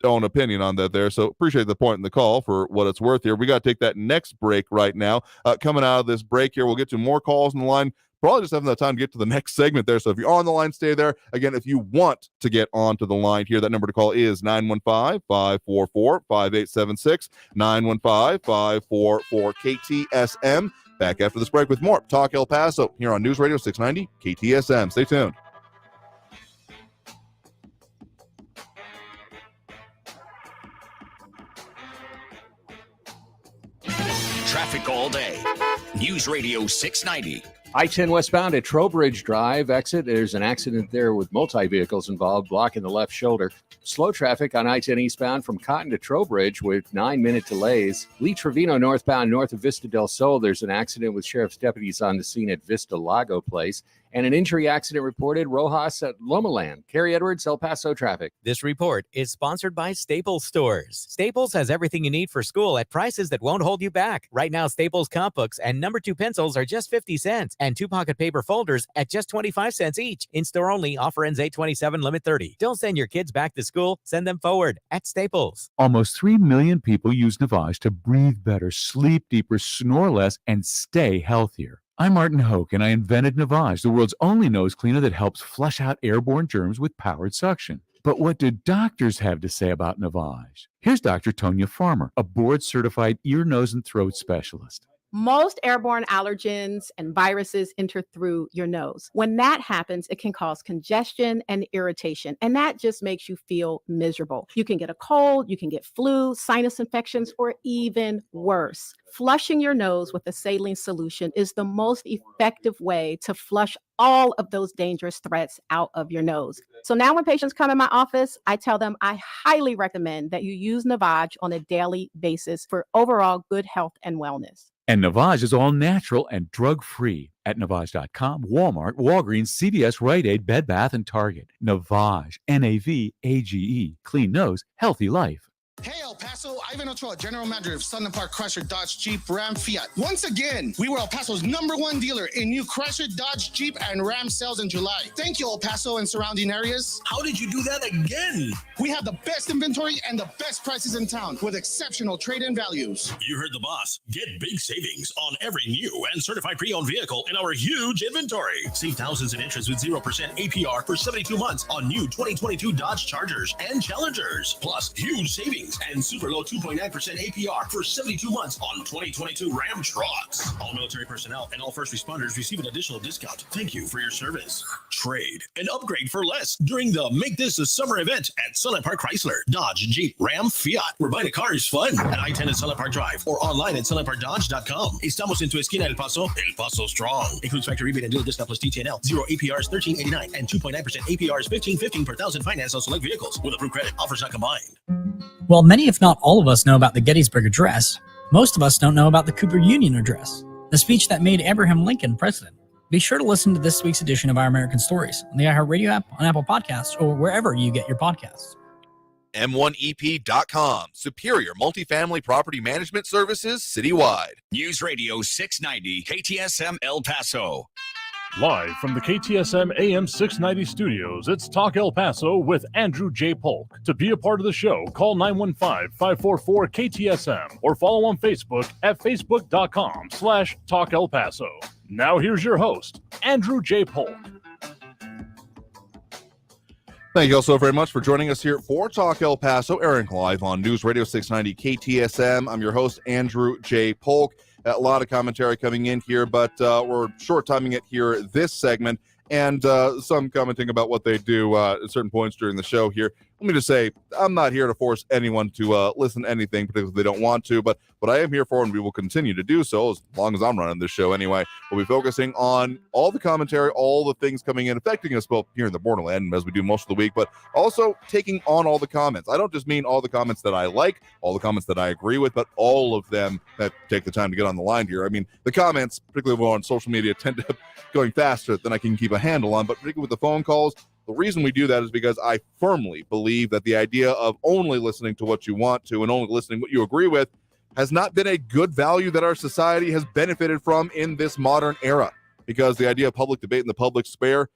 opinion on that there. So appreciate the point in the call for what it's worth here. We got to take that next break right now. Coming out of this break here, we'll get to more calls on the line. Probably just having the time to get to the next segment there. So if you're on the line, stay there. Again, if you want to get onto the line here, that number to call is 915-544-5876, 915-544-KTSM. Back after this break with more Talk El Paso here on News Radio 690 KTSM. Stay tuned. Traffic all day. News Radio 690. I-10 westbound at Trowbridge Drive exit. There's an accident there with multi-vehicles involved, blocking the left shoulder. Slow traffic on I-10 eastbound from Cotton to Trowbridge with 9-minute delays. Lee Trevino northbound north of Vista del Sol. There's an accident with sheriff's deputies on the scene at Vista Lago Place. And an injury accident reported Rojas at Lomaland. Carrie Edwards, El Paso traffic. This report is sponsored by Staples Stores. Staples has everything you need for school at prices that won't hold you back. Right now, Staples comp books and number 2 pencils are just 50 cents and 2-pocket paper folders at just 25 cents each. In-store only. Offer ends 8/27, limit 30. Don't send your kids back to school. Send them forward at Staples. Almost 3 million people use Navage to breathe better, sleep deeper, snore less, and stay healthier. I'm Martin Hoke, and I invented Navage, the world's only nose cleaner that helps flush out airborne germs with powered suction. But what do doctors have to say about Navage? Here's Dr. Tonya Farmer, a board-certified ear, nose, and throat specialist. Most airborne allergens and viruses enter through your nose. When that happens, it can cause congestion and irritation, and that just makes you feel miserable. You can get a cold, you can get flu, sinus infections, or even worse. Flushing your nose with a saline solution is the most effective way to flush all of those dangerous threats out of your nose. So now when patients come in my office, I tell them I highly recommend that you use Navage on a daily basis for overall good health and wellness. And Navage is all natural and drug-free at Navage.com, Walmart, Walgreens, CVS, Rite Aid, Bed Bath, and Target. Navage, Navage, clean nose, healthy life. Hey El Paso, Ivan Ochoa, General Manager of Sunland Park Chrysler, Dodge, Jeep, Ram, Fiat. Once again, we were El Paso's #1 dealer in new Chrysler, Dodge, Jeep, and Ram sales in July. Thank you, El Paso and surrounding areas. How did you do that again? We have the best inventory and the best prices in town with exceptional trade-in values. You heard the boss. Get big savings on every new and certified pre-owned vehicle in our huge inventory. Save thousands in interest with 0% APR for 72 months on new 2022 Dodge Chargers and Challengers. Plus, huge savings and super low 2.9% APR for 72 months on 2022 Ram trucks. All military personnel and all first responders receive an additional discount. Thank you for your service. Trade and upgrade for less during the Make This a Summer event at Sunland Park Chrysler, Dodge, Jeep, Ram, Fiat. Where buying a car is fun at I-10 at Sunland Park Drive or online at sunlandparkdodge.com. Estamos en tu esquina El Paso strong. Includes factory rebate and dealer discount plus TTNL. 0 APR is $13.89 and 2.9% APR is $15.15 per thousand finance on select vehicles with approved credit. Offers not combined. While many, if not all of us, know about the Gettysburg Address, most of us don't know about the Cooper Union Address, the speech that made Abraham Lincoln president. Be sure to listen to this week's edition of Our American Stories on the iHeartRadio app, on Apple Podcasts, or wherever you get your podcasts. m1ep.com. Superior multifamily property management services citywide. News Radio 690 KTSM El Paso. Live from the KTSM AM 690 studios, it's Talk El Paso with Andrew J. Polk. To be a part of the show, call 915-544-KTSM or follow on Facebook at facebook.com/Talk El Paso. Now here's your host, Andrew J. Polk. Thank you all so very much for joining us here for Talk El Paso, airing live on News Radio 690 KTSM. I'm your host, Andrew J. Polk. A lot of commentary coming in here, but we're short timing it here this segment, and some commenting about what they do at certain points during the show here. Let me just say, I'm not here to force anyone to listen to anything, particularly if they don't want to, but what I am here for, and we will continue to do so as long as I'm running this show anyway, we'll be focusing on all the commentary, all the things coming in, affecting us both here in the borderland, as we do most of the week, but also taking on all the comments. I don't just mean all the comments that I like, all the comments that I agree with, but all of them that take the time to get on the line here. I mean, the comments, particularly on social media, tend to going faster than I can keep a handle on, but particularly with the phone calls, the reason we do that is because I firmly believe that the idea of only listening to what you want to and only listening what you agree with has not been a good value that our society has benefited from in this modern era, because the idea of public debate in the public sphere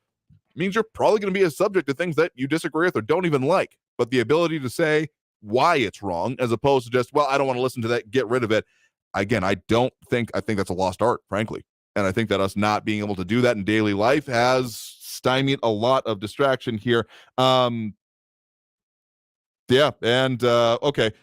means you're probably going to be a subject to things that you disagree with or don't even like. But the ability to say why it's wrong, as opposed to just, well, I don't want to listen to that, get rid of it. Again, I think that's a lost art, frankly. And I think that us not being able to do that in daily life has stymied a lot of distraction here. Okay,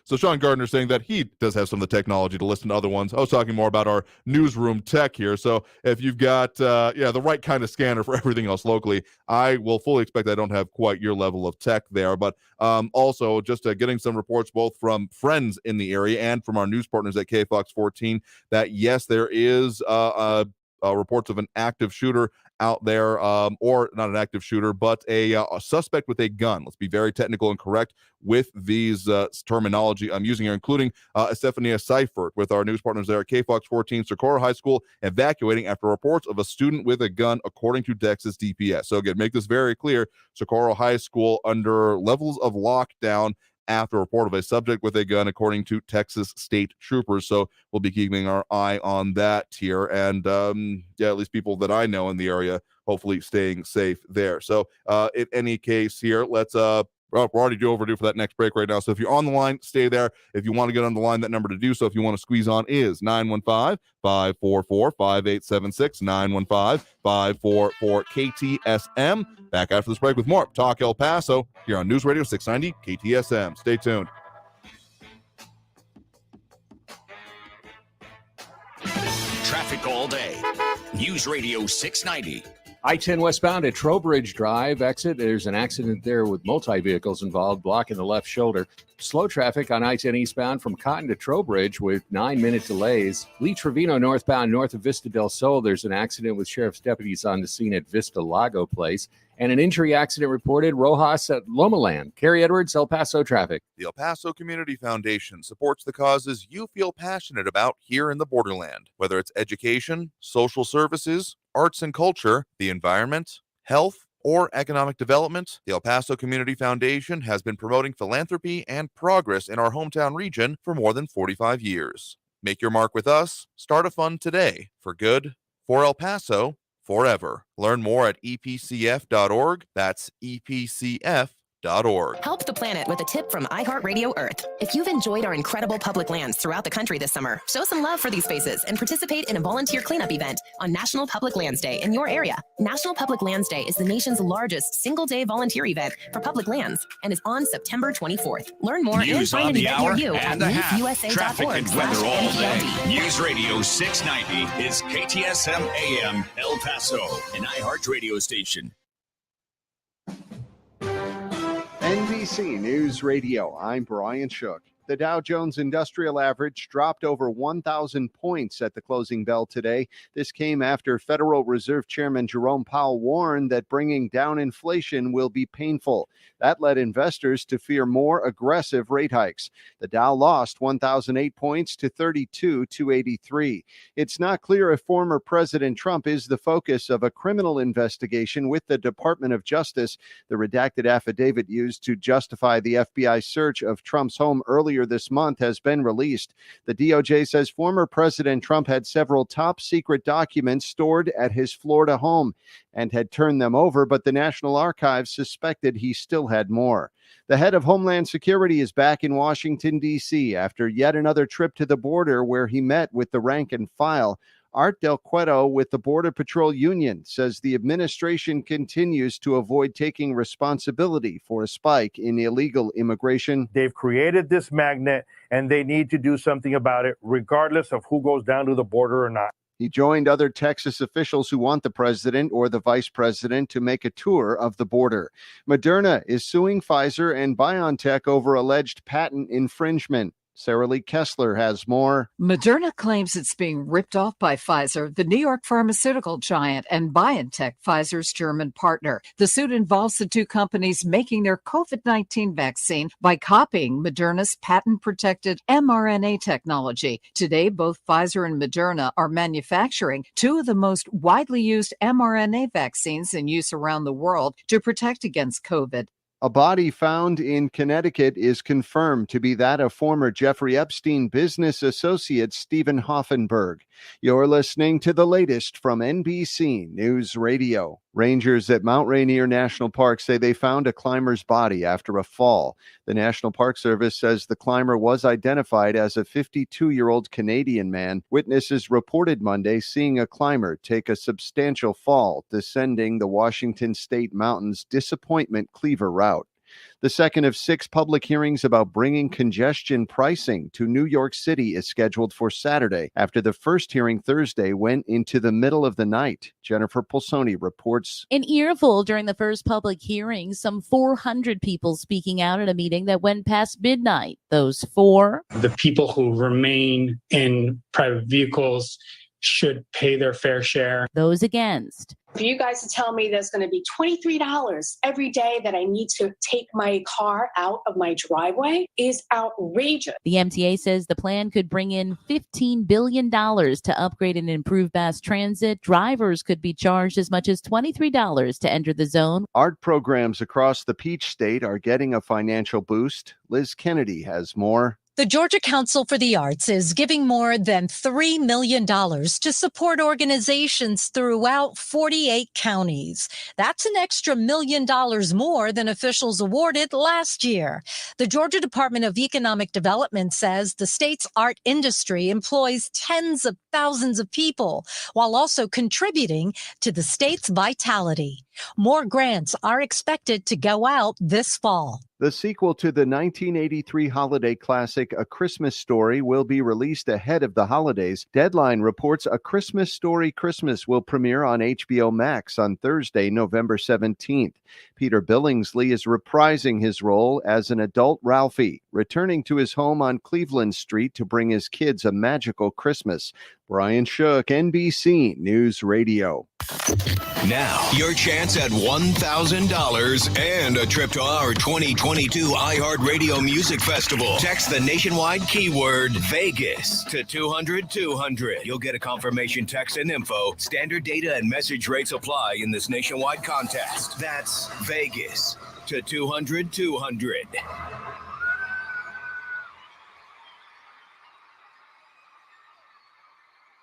so Sean Gardner saying that he does have some of the technology to listen to other ones. I was talking more about our newsroom tech here. So if you've got the right kind of scanner for everything else locally, I will fully expect I don't have quite your level of tech there. But also just getting some reports both from friends in the area and from our news partners at KFOX 14 that yes, there is reports of an active shooter out there, or not an active shooter, but a suspect with a gun. Let's be very technical and correct with these terminology I'm using here, including Estefania Seifert with our news partners there at KFOX 14, Socorro High School evacuating after reports of a student with a gun, according to Texas DPS. So again, make this very clear, Socorro High School under levels of lockdown after a report of a subject with a gun, according to Texas state troopers. So we'll be keeping our eye on that here. And at least people that I know in the area, hopefully staying safe there. So in any case here, let's we're already overdue for that next break right now. So if you're on the line, stay there. If you want to get on the line, that number to do so, if you want to squeeze on, is 915-544-5876, 915-544-KTSM. Back after this break with more Talk El Paso here on News Radio 690 KTSM. Stay tuned. Traffic all day. News Radio 690. I-10 westbound at Trowbridge Drive exit. There's an accident there with multi-vehicles involved, blocking the left shoulder. Slow traffic on I-10 eastbound from Cotton to Trowbridge with 9-minute delays. Lee Trevino northbound north of Vista del Sol. There's an accident with sheriff's deputies on the scene at Vista Lago Place. And an injury accident reported Rojas at Lomaland. Carrie Edwards, El Paso traffic. The El Paso Community Foundation supports the causes you feel passionate about here in the borderland, whether it's education, social services, arts and culture, the environment, health, or economic development. The El Paso Community Foundation has been promoting philanthropy and progress in our hometown region for more than 45 years. Make your mark with us. Start a fund today for good, for El Paso, forever. Learn more at epcf.org. That's epcf.org. Help the planet with a tip from iHeartRadio Earth. If you've enjoyed our incredible public lands throughout the country this summer, show some love for these spaces and participate in a volunteer cleanup event on National Public Lands Day in your area. National Public Lands Day is the nation's largest single-day volunteer event for public lands and is on September 24th. Learn more and News find on an the event hour near you and at a half. newsusa.org. Traffic and weather all day. NPLD. News Radio 690 is KTSM AM El Paso, an iHeart radio station. NBC News Radio, I'm Brian Shook. The Dow Jones Industrial Average dropped over 1,000 points at the closing bell today. This came after Federal Reserve Chairman Jerome Powell warned that bringing down inflation will be painful. That led investors to fear more aggressive rate hikes. The Dow lost 1,008 points to 32,283. It's not clear if former President Trump is the focus of a criminal investigation with the Department of Justice. The redacted affidavit used to justify the FBI search of Trump's home earlier this month has been released. The DOJ says former President Trump had several top secret documents stored at his Florida home and had turned them over, but the National Archives suspected he still had more. The head of Homeland Security is back in Washington, D.C. after yet another trip to the border where he met with the rank and file. Art Del Cueto with the Border Patrol Union says the administration continues to avoid taking responsibility for a spike in illegal immigration. They've created this magnet and they need to do something about it, regardless of who goes down to the border or not. He joined other Texas officials who want the president or the vice president to make a tour of the border. Moderna is suing Pfizer and BioNTech over alleged patent infringement. Sarah Lee Kessler has more. Moderna claims it's being ripped off by Pfizer, the New York pharmaceutical giant, and BioNTech, Pfizer's German partner. The suit involves the two companies making their COVID-19 vaccine by copying Moderna's patent-protected mRNA technology. Today, both Pfizer and Moderna are manufacturing two of the most widely used mRNA vaccines in use around the world to protect against COVID. A body found in Connecticut is confirmed to be that of former Jeffrey Epstein business associate Stephen Hoffenberg. You're listening to the latest from NBC News Radio. Rangers at Mount Rainier National Park say they found a climber's body after a fall. The National Park Service says the climber was identified as a 52-year-old Canadian man. Witnesses reported Monday seeing a climber take a substantial fall descending the Washington State Mountains Disappointment Cleaver route. The second of 6 public hearings about bringing congestion pricing to New York City is scheduled for Saturday, after the first hearing Thursday went into the middle of the night. Jennifer Pulsoni reports. An earful during the first public hearing, some 400 people speaking out at a meeting that went past midnight. Those for the people who remain in private vehicles should pay their fair share. Those against. For you guys to tell me there's going to be $23 every day that I need to take my car out of my driveway is outrageous. The MTA says the plan could bring in $15 billion to upgrade and improve mass transit. Drivers could be charged as much as $23 to enter the zone. Art programs across the Peach State are getting a financial boost. Liz Kennedy has more. The Georgia Council for the Arts is giving more than $3 million to support organizations throughout 48 counties. That's an extra $1 million more than officials awarded last year. The Georgia Department of Economic Development says the state's art industry employs tens of thousands of people while also contributing to the state's vitality. More grants are expected to go out this fall. The sequel to the 1983 holiday classic A Christmas Story will be released ahead of the holidays. Deadline reports A Christmas Story Christmas will premiere on HBO Max on Thursday, November 17th. Peter Billingsley is reprising his role as an adult Ralphie, returning to his home on Cleveland Street to bring his kids a magical Christmas. Brian Shook, NBC News Radio. Now, your chance at $1,000 and a trip to our 2022 iHeartRadio Music Festival. Text the nationwide keyword Vegas to 200-200. You'll get a confirmation text and info. Standard data and message rates apply in this nationwide contest. That's Vegas to 200-200.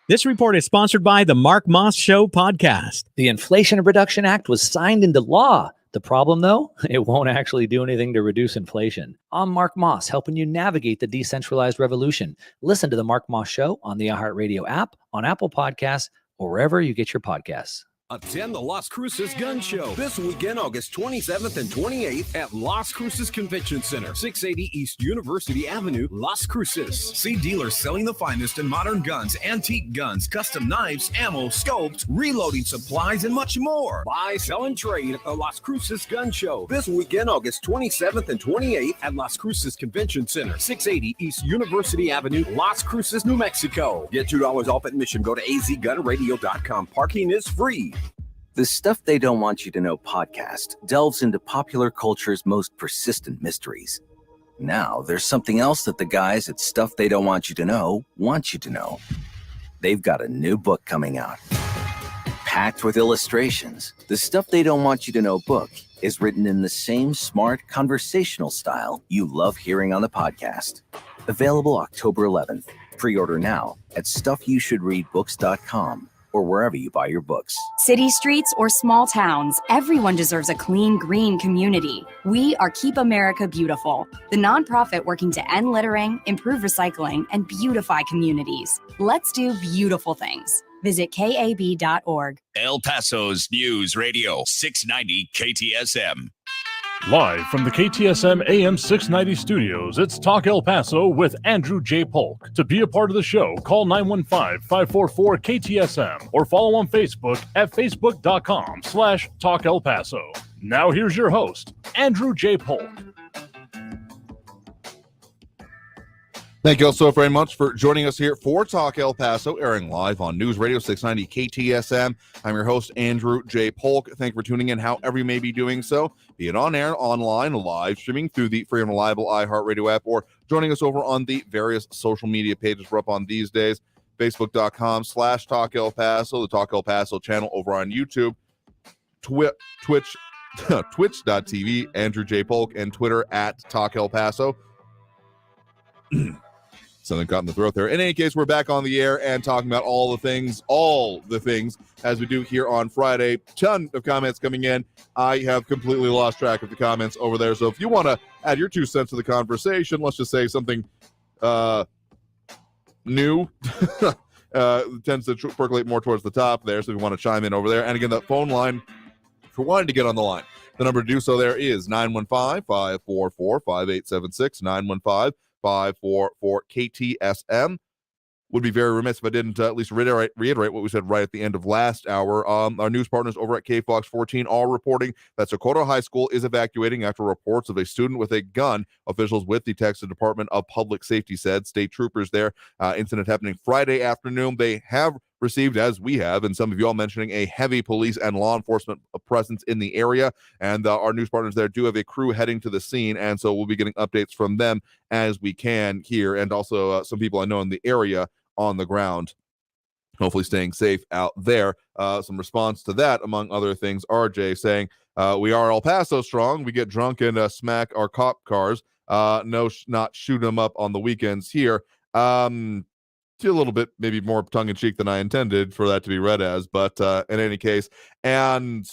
This report is sponsored by the Mark Moss Show podcast. The Inflation Reduction Act was signed into law. The problem, though, it won't actually do anything to reduce inflation. I'm Mark Moss, helping you navigate the decentralized revolution. Listen to the Mark Moss Show on the iHeartRadio app, on Apple Podcasts, or wherever you get your podcasts. Attend the Las Cruces Gun Show this weekend, August 27th and 28th at Las Cruces Convention Center, 680 East University Avenue, Las Cruces. See dealers selling the finest in modern guns, antique guns, custom knives, ammo, scopes, reloading supplies, and much more. Buy, sell, and trade at the Las Cruces Gun Show this weekend, August 27th and 28th at Las Cruces Convention Center, 680 East University Avenue, Las Cruces, New Mexico. Get $2 off admission. Go to azgunradio.com. Parking is free. The Stuff They Don't Want You to Know podcast delves into popular culture's most persistent mysteries. Now, there's something else that the guys at Stuff They Don't Want You to Know want you to know. They've got a new book coming out. Packed with illustrations, the Stuff They Don't Want You to Know book is written in the same smart, conversational style you love hearing on the podcast. Available October 11th. Pre-order now at stuffyoushouldreadbooks.com or wherever you buy your books. City streets or small towns, everyone deserves a clean, green community. We are Keep America Beautiful, the nonprofit working to end littering, improve recycling, and beautify communities. Let's do beautiful things. Visit KAB.org. El Paso's News Radio 690 KTSM. Live from the KTSM AM 690 studios, it's Talk El Paso with Andrew J. Polk. To be a part of the show, call 915-544-KTSM or follow on Facebook at facebook.com/Talk El Paso. Now here's your host, Andrew J. Polk. Thank you all so very much for joining us here for Talk El Paso, airing live on News Radio 690 KTSM. I'm your host, Andrew J. Polk. Thank you for tuning in however you may be doing so, be it on air, online, live streaming through the free and reliable iHeartRadio app, or joining us over on the various social media pages we're up on these days. Facebook.com/Talk El Paso, the Talk El Paso channel over on YouTube, Twitch, Twitch.tv, Andrew J. Polk, and Twitter at Talk El Paso. Something caught in the throat there. In any case, we're back on the air and talking about all the things, as we do here on Friday. Ton of comments coming in. I have completely lost track of the comments over there. So if you want to add your 2 cents to the conversation, let's just say something new, tends to percolate more towards the top there. So if you want to chime in over there. And again, the phone line, if you're wanting to get on the line, the number to do so there is 915-544-5876, 915-544 KTSM. Would be very remiss if I didn't at least reiterate what we said right at the end of last hour. Our news partners over at KFOX 14 are reporting that Socorro High School is evacuating after reports of a student with a gun. Officials with the Texas Department of Public Safety said. State troopers there. Incident happening Friday afternoon. They have received, as we have, and some of you all mentioning, a heavy police and law enforcement presence in the area. And our news partners there do have a crew heading to the scene. And so we'll be getting updates from them as we can here. And also some people I know in the area on the ground, hopefully staying safe out there. Some response to that, among other things, RJ saying, we are El Paso strong. We get drunk and smack our cop cars. Not shoot them up on the weekends here. A little bit maybe more tongue-in-cheek than I intended for that to be read as, but in any case, and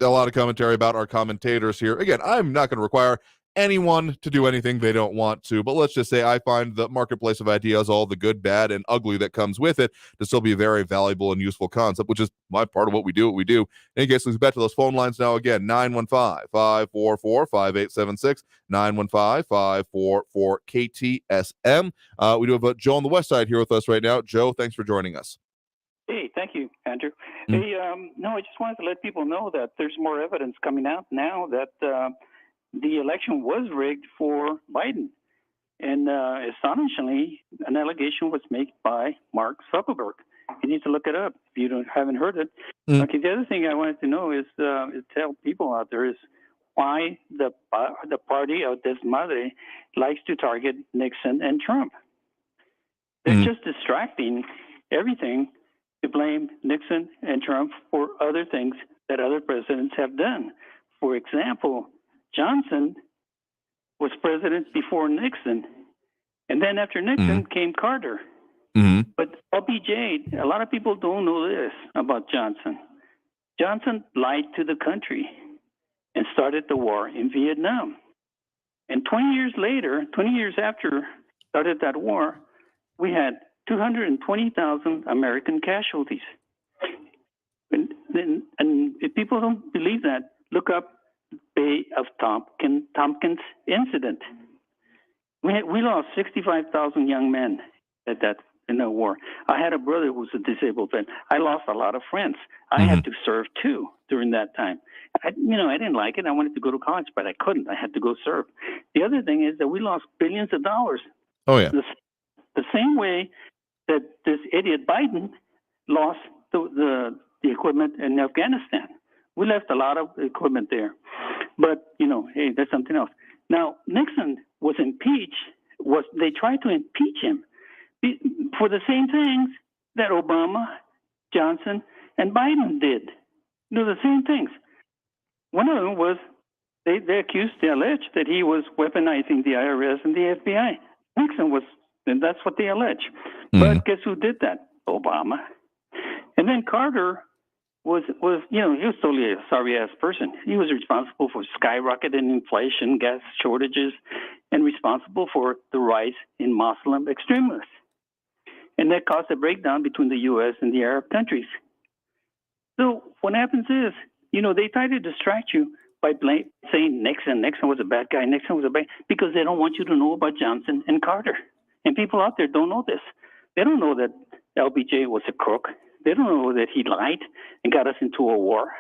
a lot of commentary about our commentators here. Again, I'm not going to require anyone to do anything they don't want to, but let's just say I find the marketplace of ideas, all the good, bad, and ugly that comes with it, to still be a very valuable and useful concept, which is my part of what we do. In any case, let's get back to those phone lines now. Again, 915-544-5876, 915-544 KTSM. We do have Joe on the west side here with us right now. Joe, thanks for joining us. Hey, thank you, Andrew. Hey, no, I just wanted to let people know that there's more evidence coming out now that the election was rigged for Biden. And astonishingly, an allegation was made by Mark Zuckerberg. You need to look it up if you haven't heard it. Okay, the other thing I wanted to know is tell people out there is why the party of Desmadre likes to target Nixon and Trump. They're just distracting everything to blame Nixon and Trump for other things that other presidents have done. For example, Johnson was president before Nixon, and then after Nixon came Carter. But LBJ, a lot of people don't know this about Johnson. Johnson lied to the country and started the war in Vietnam. And 20 years later, 20 years after started that war, we had 220,000 American casualties. And if people don't believe that, look up Bay of Tompkins incident. We lost 65,000 young men in the war. I had a brother who was a disabled vet. I lost a lot of friends. I had to serve too during that time. I didn't like it. I wanted to go to college, but I couldn't. I had to go serve. The other thing is that we lost billions of dollars. Oh yeah. The same way that this idiot Biden lost the equipment in Afghanistan. We left a lot of equipment there. But, hey, that's something else. Now, Nixon was impeached. They tried to impeach him for the same things that Obama, Johnson, and Biden did. The same things. One of them was they alleged that he was weaponizing the IRS and the FBI. Nixon was, and that's what they allege. But guess who did that? Obama. And then Carter was he was totally a sorry-ass person. He was responsible for skyrocketing inflation, gas shortages, and responsible for the rise in Muslim extremists. And that caused a breakdown between the U.S. and the Arab countries. So what happens is, they try to distract you by saying Nixon was a bad guy, because they don't want you to know about Johnson and Carter. And people out there don't know this. They don't know that LBJ was a crook. They don't know that he lied and got us into a war.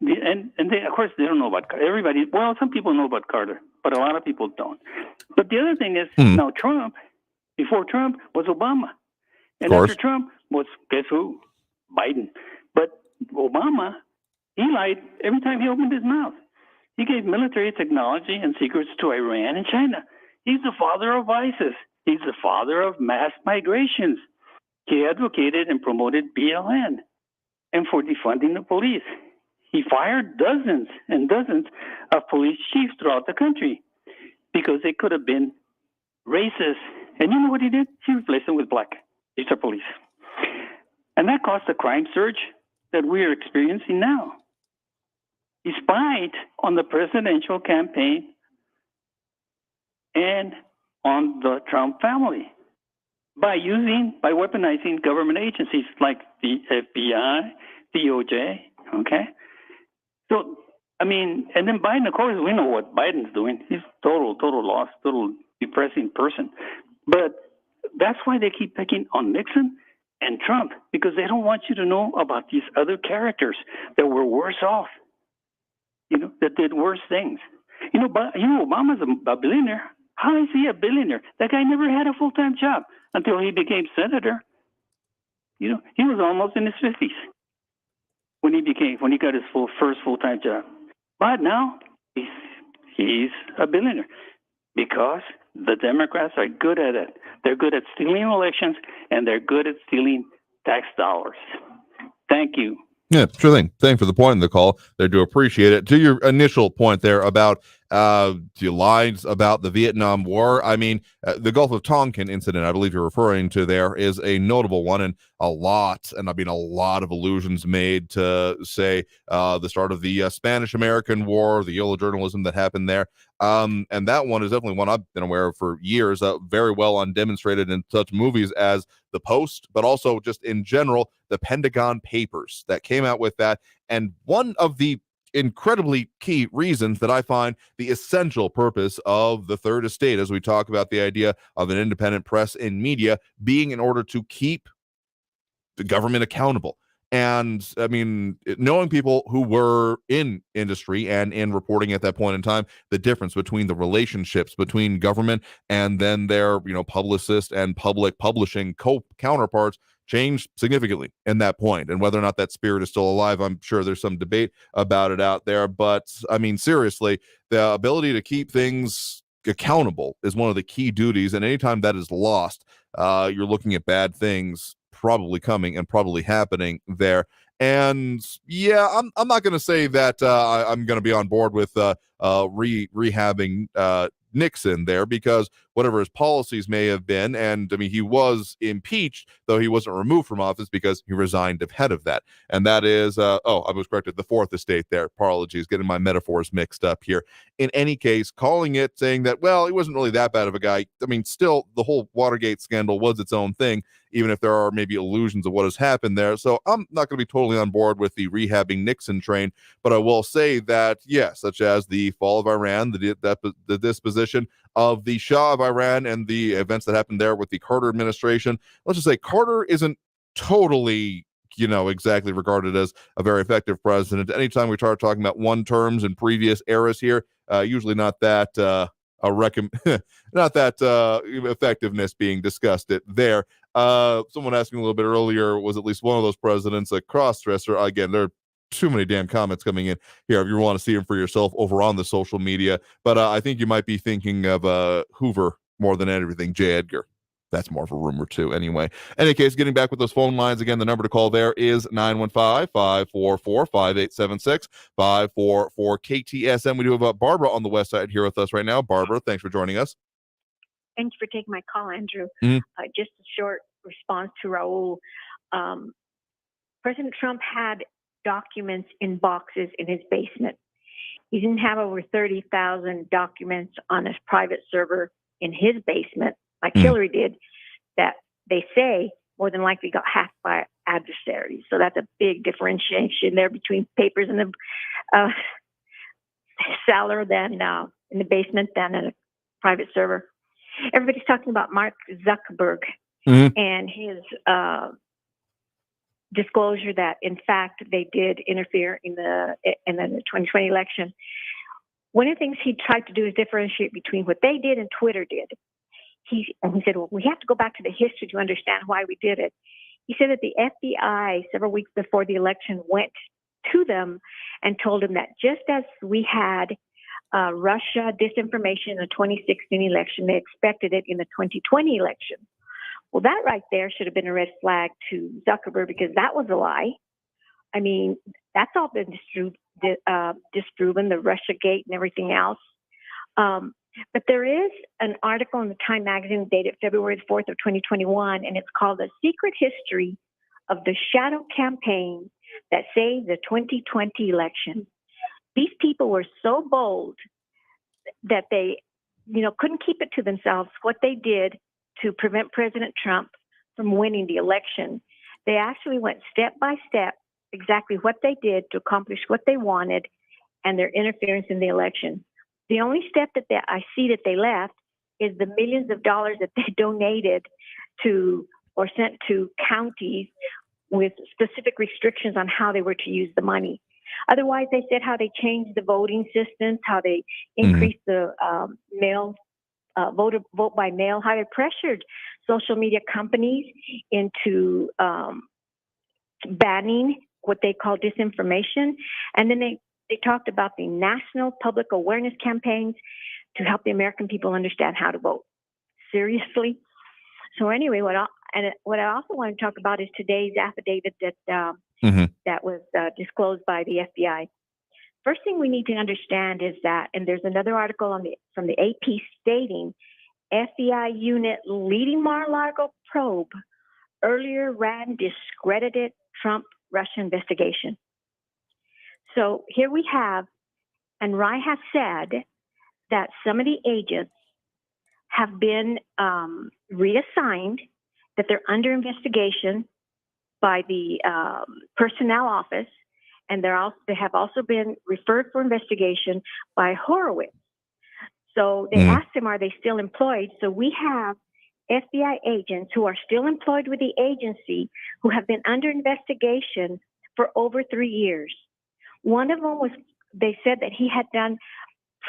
And they, of course, they don't know about Carter. Everybody, well, some people know about Carter, but a lot of people don't. But the other thing is, now Trump, before Trump was Obama. And after Trump was, guess who? Biden. But Obama, he lied every time he opened his mouth. He gave military technology and secrets to Iran and China. He's the father of ISIS. He's the father of mass migrations. He advocated and promoted BLN and for defunding the police. He fired dozens and dozens of police chiefs throughout the country because they could have been racist. And you know what he did? He replaced them with black chiefs of police. And that caused the crime surge that we are experiencing now. He spied on the presidential campaign and on the Trump family by weaponizing government agencies like the FBI, DOJ, okay? So, and then Biden, of course, we know what Biden's doing. He's total lost, total depressing person. But that's why they keep picking on Nixon and Trump, because they don't want you to know about these other characters that were worse off, that did worse things. Obama's a billionaire. How is he a billionaire? That guy never had a full-time job until he became senator. He was almost in his 50s when he got his first full-time job. But now he's a billionaire because the Democrats are good at it. They're good at stealing elections, and they're good at stealing tax dollars. Thank you. Yeah, sure thing. Thanks for the point in the call. They do appreciate it. To your initial point there about the lines about the Vietnam War, the Gulf of Tonkin incident, I believe you're referring to there, is a notable one, and a lot of allusions made to, say, the start of the Spanish-American War, the yellow journalism that happened there. And that one is definitely one I've been aware of for years, very well demonstrated in such movies as The Post, but also just in general, the Pentagon Papers that came out with that. And one of the incredibly key reasons that I find the essential purpose of the third estate, as we talk about the idea of an independent press and media, being in order to keep the government accountable. And knowing people who were in industry and in reporting at that point in time, the difference between the relationships between government and then their, publicist and public publishing counterparts changed significantly in that point. And whether or not that spirit is still alive, I'm sure there's some debate about it out there. But seriously, the ability to keep things accountable is one of the key duties. And anytime that is lost, you're looking at bad things probably coming and probably happening there. And yeah, I'm not going to say that I'm going to be on board with rehabbing Nixon there, because whatever his policies may have been, and he was impeached, though he wasn't removed from office because he resigned ahead of that. And that is, I was corrected, the fourth estate there. Apologies, getting my metaphors mixed up here. In any case, calling it, saying that, well, he wasn't really that bad of a guy. Still, the whole Watergate scandal was its own thing, even if there are maybe illusions of what has happened there. So I'm not going to be totally on board with the rehabbing Nixon train, but I will say that, yes, such as the fall of Iran, the disposition of the Shah of Iran, and the events that happened there with the Carter administration. Let's just say Carter isn't totally, exactly regarded as a very effective president. Anytime we start talking about one terms and previous eras here, usually not that not that effectiveness being discussed there. Someone asking a little bit earlier, was at least one of those presidents a cross-dresser? Again, they're too many damn comments coming in here if you want to see them for yourself over on the social media. But I think you might be thinking of Hoover more than everything, J. Edgar. That's more of a rumor too. Anyway, any case, getting back with those phone lines again, the number to call there is 915-544-5876, 544 KTSM. We do have Barbara on the west side here with us right now. Barbara, thanks for joining us. Thank you for taking my call, Andrew. Mhm. Just a short response to Raul. President Trump had documents in boxes in his basement. He didn't have over 30,000 documents on his private server in his basement, like Hillary did, that they say more than likely got hacked by adversaries. So that's a big differentiation there between papers in the cellar than in the basement than in a private server. Everybody's talking about Mark Zuckerberg and his disclosure that, in fact, they did interfere in the 2020 election. One of the things he tried to do is differentiate between what they did and Twitter did. He said, well, we have to go back to the history to understand why we did it. He said that the FBI, several weeks before the election, went to them and told them that just as we had Russia disinformation in the 2016 election, they expected it in the 2020 election. Well, that right there should have been a red flag to Zuckerberg, because that was a lie. I mean, that's all been disproven, the Russiagate and everything else. But there is an article in the Time magazine dated February 4th of 2021, and it's called The Secret History of the Shadow Campaign That Saved the 2020 Election. These people were so bold that they, couldn't keep it to themselves what they did to prevent President Trump from winning the election. They actually went step by step exactly what they did to accomplish what they wanted and their interference in the election. The only step that I see that they left is the millions of dollars that they donated to or sent to counties with specific restrictions on how they were to use the money. Otherwise, they said how they changed the voting systems, how they increased the vote by mail, how they pressured social media companies into banning what they call disinformation. And then they talked about the national public awareness campaigns to help the American people understand how to vote. Seriously. So anyway, what I also want to talk about is today's affidavit that that was disclosed by the FBI. First thing we need to understand is that, and there's another article from the AP stating, FBI unit leading Mar-a-Lago probe earlier ran discredited Trump-Russia investigation. So here we have, and Rye has said that some of the agents have been reassigned, that they're under investigation by the personnel office, and they have also been referred for investigation by Horowitz. So they asked him, are they still employed? So we have FBI agents who are still employed with the agency who have been under investigation for over 3 years. One of them they said that he had done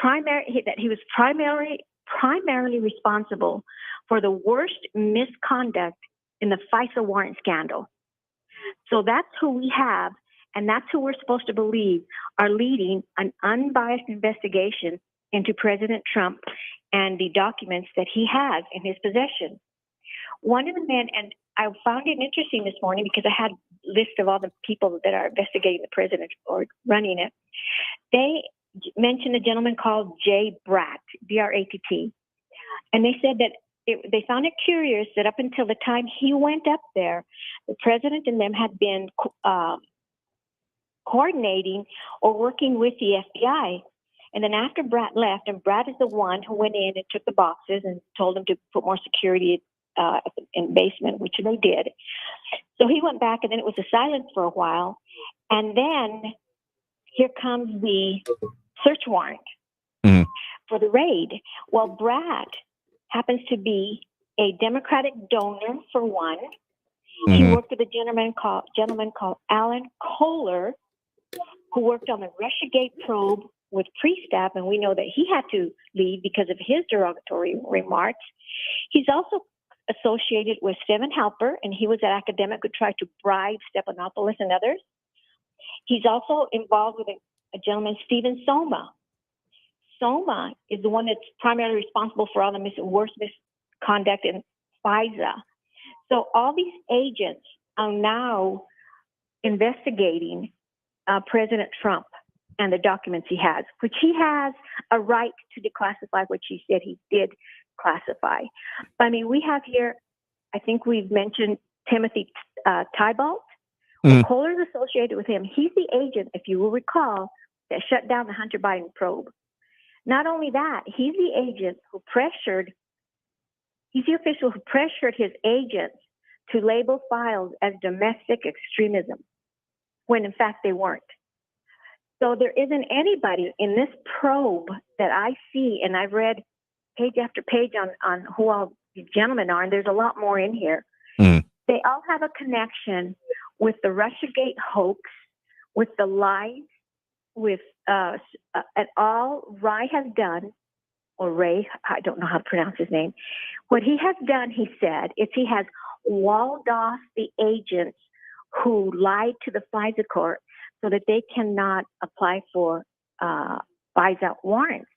that he was primarily responsible for the worst misconduct in the FISA warrant scandal. So that's who we have, and that's who we're supposed to believe are leading an unbiased investigation into President Trump and the documents that he has in his possession. One of the men, and I found it interesting this morning because I had a list of all the people that are investigating the president or running it. They mentioned a gentleman called Jay Bratt, B-R-A-T-T. And they said that they found it curious that up until the time he went up there, the president and them had been coordinating or working with the FBI. And then after Bratt left, and Bratt is the one who went in and took the boxes and told them to put more security in the basement, which they did. So he went back, and then it was a silence for a while. And then here comes the search warrant for the raid. Well, Bratt happens to be a Democratic donor, for one. He worked with a gentleman called Alan Kohler, who worked on the Russiagate probe with Priestap, and we know that he had to leave because of his derogatory remarks. He's also associated with Stephen Halper, and he was an academic who tried to bribe Stephanopoulos and others. He's also involved with a gentleman, Stephen Soma. Soma is the one that's primarily responsible for all the worst misconduct in FISA. So all these agents are now investigating President Trump and the documents he has, which he has a right to declassify, which he said he did classify. I mean, we have here, I think we've mentioned Timothy Thibault. Well, Kohler's associated with him. He's the agent, if you will recall, that shut down the Hunter Biden probe. Not only that, he's the agent who he's the official who pressured his agents to label files as domestic extremism, when in fact they weren't. So there isn't anybody in this probe that I see, and I've read page after page on who all these gentlemen are, and there's a lot more in here. They all have a connection with the Russiagate hoax, with the lies, with at all Ray has done, or Ray, I don't know how to pronounce his name. What he has done, he said, is he has walled off the agents who lied to the FISA court so that they cannot apply for FISA warrants.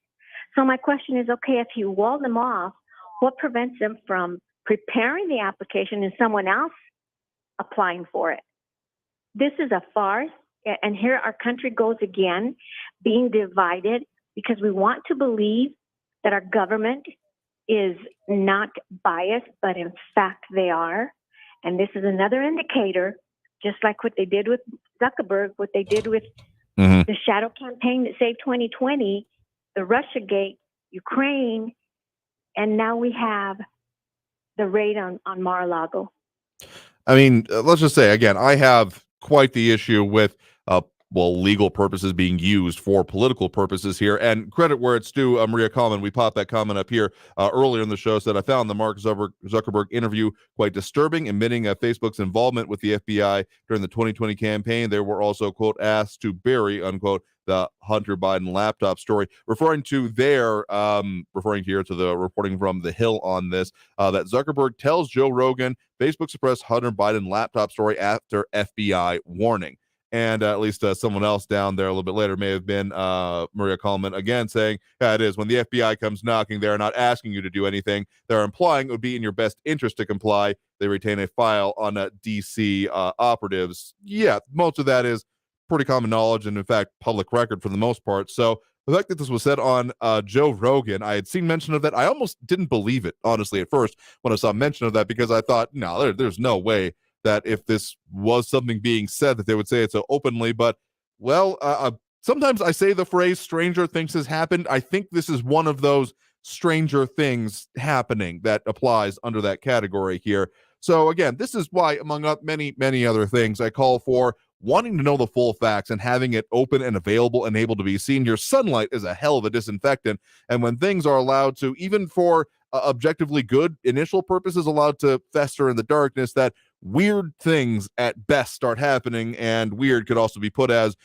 So my question is, okay, if you wall them off, what prevents them from preparing the application and someone else applying for it? This is a farce, and here our country goes again, being divided because we want to believe that our government is not biased, but in fact they are. And this is another indicator, just like what they did with Zuckerberg, what they did with the shadow campaign that saved 2020, the Russiagate, Ukraine, and now we have the raid on Mar-a-Lago. I mean, let's just say, again, I have quite the issue with legal purposes being used for political purposes here. And credit where it's due, Maria Coleman, we popped that comment up here earlier in the show, said, I found the Mark Zuckerberg interview quite disturbing, admitting Facebook's involvement with the FBI during the 2020 campaign. They were also, quote, asked to bury, unquote, the Hunter Biden laptop story, referring here to the reporting from The Hill on this, that Zuckerberg tells Joe Rogan Facebook suppressed Hunter Biden laptop story after FBI warning. And at least someone else down there a little bit later may have been Maria Coleman again saying, yeah, it is. When the FBI comes knocking, they're not asking you to do anything. They're implying it would be in your best interest to comply. They retain a file on DC operatives. Yeah, most of that is pretty common knowledge and, in fact, public record for the most part. So the fact that this was said on Joe Rogan, I had seen mention of that. I almost didn't believe it, honestly, at first when I saw mention of that, because I thought, no, there's no way that if this was something being said that they would say it so openly. But, sometimes I say the phrase stranger things has happened. I think this is one of those stranger things happening that applies under that category here. So, again, this is why, among many, many other things, I call for wanting to know the full facts and having it open and available and able to be seen. Your sunlight is a hell of a disinfectant. And when things are allowed to, even for objectively good initial purposes, allowed to fester in the darkness, that weird things at best start happening, and weird could also be put as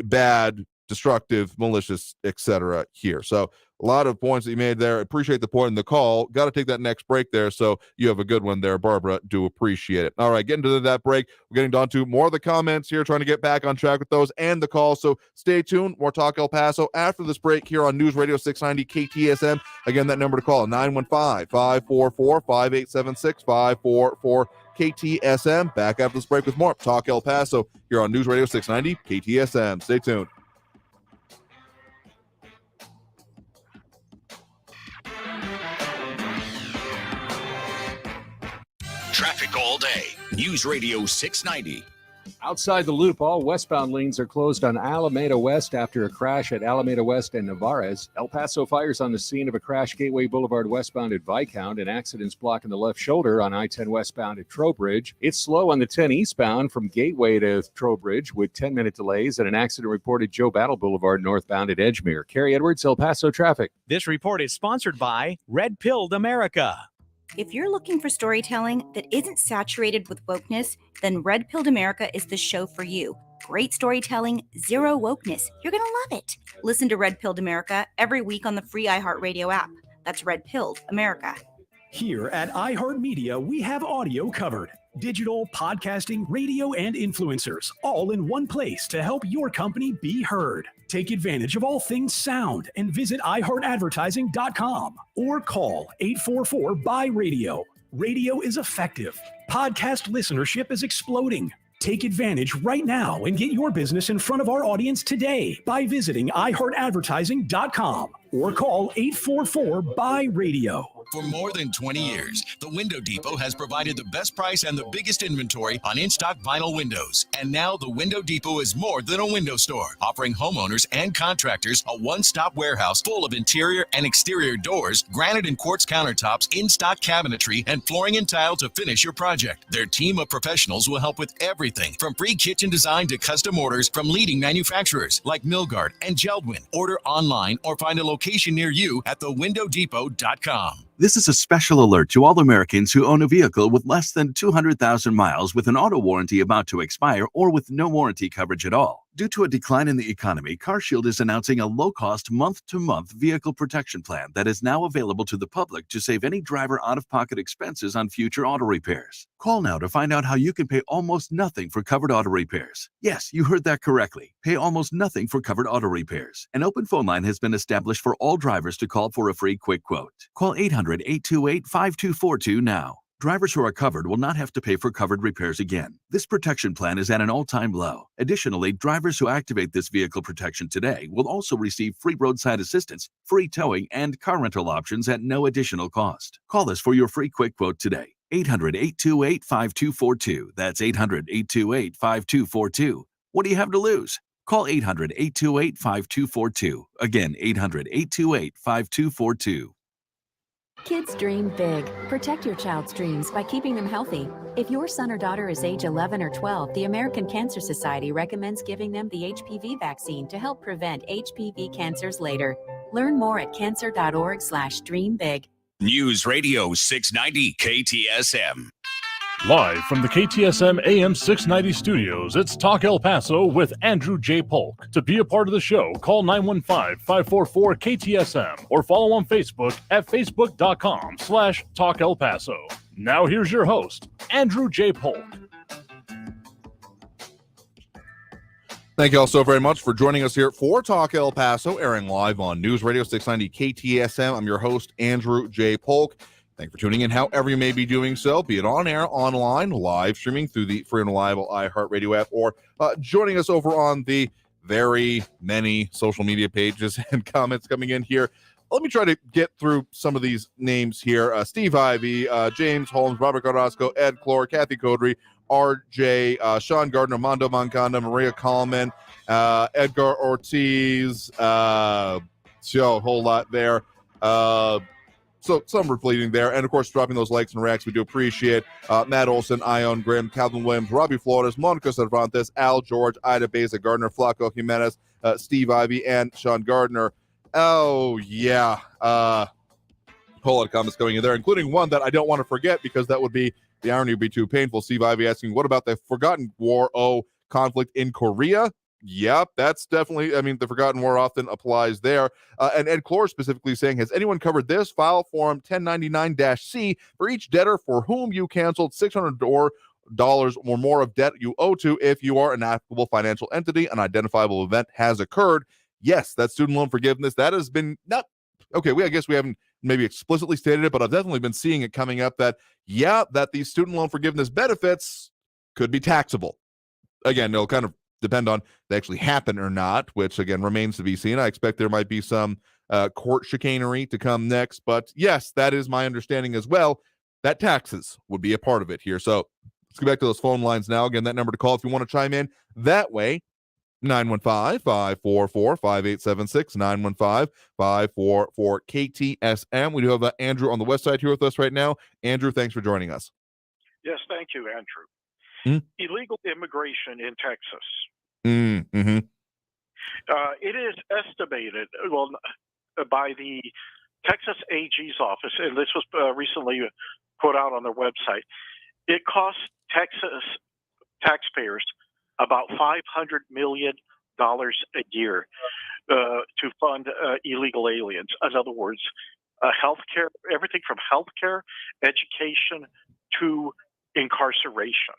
bad, destructive, malicious, etc. here. So a lot of points that you made there. Appreciate the point in the call. Got to take that next break there, so you have a good one there, Barbara. Do appreciate it. All right, getting to that break. We're getting down to more of the comments here, trying to get back on track with those and the calls. So stay tuned. More Talk El Paso after this break here on News Radio 690 KTSM. Again, that number to call, 915-544-5876, 544 KTSM. Back after this break with more Talk El Paso here on News Radio 690 KTSM. Stay tuned. Traffic all day. News Radio 690. Outside the loop, all westbound lanes are closed on Alameda West after a crash at Alameda West and Navarez. El Paso fires on the scene of a crash Gateway Boulevard westbound at Viscount. An accident's blocking the left shoulder on I-10 westbound at Trowbridge. It's slow on the 10 eastbound from Gateway to Trowbridge with 10-minute delays, and an accident reported Joe Battle Boulevard northbound at Edgemere. Carrie Edwards, El Paso traffic. This report is sponsored by Red Pilled America. If you're looking for storytelling that isn't saturated with wokeness, then Red Pilled America is the show for you. Great storytelling, zero wokeness. You're going to love it. Listen to Red Pilled America every week on the free iHeartRadio app. That's Red Pilled America. Here at iHeartMedia, we have audio covered. Digital, podcasting, radio, and influencers, all in one place to help your company be heard. Take advantage of all things sound and visit iHeartAdvertising.com or call 844-BUY-RADIO. Radio is effective. Podcast listenership is exploding. Take advantage right now and get your business in front of our audience today by visiting iHeartAdvertising.com or call 844-BUY-RADIO. For more than 20 years, the Window Depot has provided the best price and the biggest inventory on in-stock vinyl windows. And now the Window Depot is more than a window store, offering homeowners and contractors a one-stop warehouse full of interior and exterior doors, granite and quartz countertops, in-stock cabinetry, and flooring and tile to finish your project. Their team of professionals will help with everything from free kitchen design to custom orders from leading manufacturers like Milgard and Geldwin. Order online or find a location near you at thewindowdepot.com. This is a special alert to all Americans who own a vehicle with less than 200,000 miles with an auto warranty about to expire or with no warranty coverage at all. Due to a decline in the economy, CarShield is announcing a low-cost month-to-month vehicle protection plan that is now available to the public to save any driver out-of-pocket expenses on future auto repairs. Call now to find out how you can pay almost nothing for covered auto repairs. Yes, you heard that correctly. Pay almost nothing for covered auto repairs. An open phone line has been established for all drivers to call for a free quick quote. Call 800-828-5242 now. Drivers who are covered will not have to pay for covered repairs again. This protection plan is at an all-time low. Additionally, drivers who activate this vehicle protection today will also receive free roadside assistance, free towing, and car rental options at no additional cost. Call us for your free quick quote today. 800-828-5242. That's 800-828-5242. What do you have to lose? Call 800-828-5242. Again, 800-828-5242. Kids dream big. Protect your child's dreams by keeping them healthy. If your son or daughter is age 11 or 12, the American Cancer Society recommends giving them the HPV vaccine to help prevent HPV cancers later. Learn more at cancer.org/dreambig. News Radio 690 KTSM. Live from the KTSM AM 690 studios, it's Talk El Paso with Andrew J. Polk. To be a part of the show, call 915-544-KTSM or follow on Facebook at facebook.com/Talk El Paso. Now here's your host, Andrew J. Polk. Thank you all so very much for joining us here for Talk El Paso, airing live on News Radio 690 KTSM. I'm your host, Andrew J. Polk. Thank you for tuning in, however you may be doing so, be it on air, online, live streaming through the free and reliable iHeartRadio app, or joining us over on the very many social media pages and comments coming in here. Let me try to get through some of these names here. Steve Ivey, James Holmes, Robert Carrasco, Ed Clore, Kathy Codry, RJ, Sean Gardner, Mondo Moncada, Maria Coleman, Edgar Ortiz, a whole lot there. So some were fleeting there. And, of course, dropping those likes and reacts, we do appreciate. Matt Olson, Ion Grimm, Calvin Williams, Robbie Flores, Monica Cervantes, Al George, Ida Beza, Gardner, Flaco Jimenez, Steve Ivey, and Sean Gardner. Oh, yeah. A whole lot of comments going in there, including one that I don't want to forget because that would be, the irony would be too painful. Steve Ivey asking, what about the forgotten war conflict in Korea? Yep, that's definitely, the Forgotten War often applies there. And Ed Clore specifically saying, has anyone covered this? File Form 1099-C for each debtor for whom you canceled $600 or more of debt you owe to. If you are an applicable financial entity, an identifiable event has occurred. Yes, that's student loan forgiveness. That has been not, okay, I guess we haven't maybe explicitly stated it, but I've definitely been seeing it coming up that these student loan forgiveness benefits could be taxable. Again, it'll kind of depend on if they actually happen or not, which again remains to be seen. I expect there might be some court chicanery to come next, but yes, that is my understanding as well, that taxes would be a part of it here. So let's get back to those phone lines now. Again, that number to call if you want to chime in that way, 915-544-5876, 915-544-KTSM. We do have Andrew on the west side here with us right now. Andrew, thanks for joining us. Yes, thank you, Andrew. Illegal immigration in Texas. Mm-hmm. It is estimated, by the Texas AG's office, and this was recently put out on their website, it costs Texas taxpayers about $500 million a year to fund illegal aliens. In other words, healthcare, everything from healthcare, education to incarceration.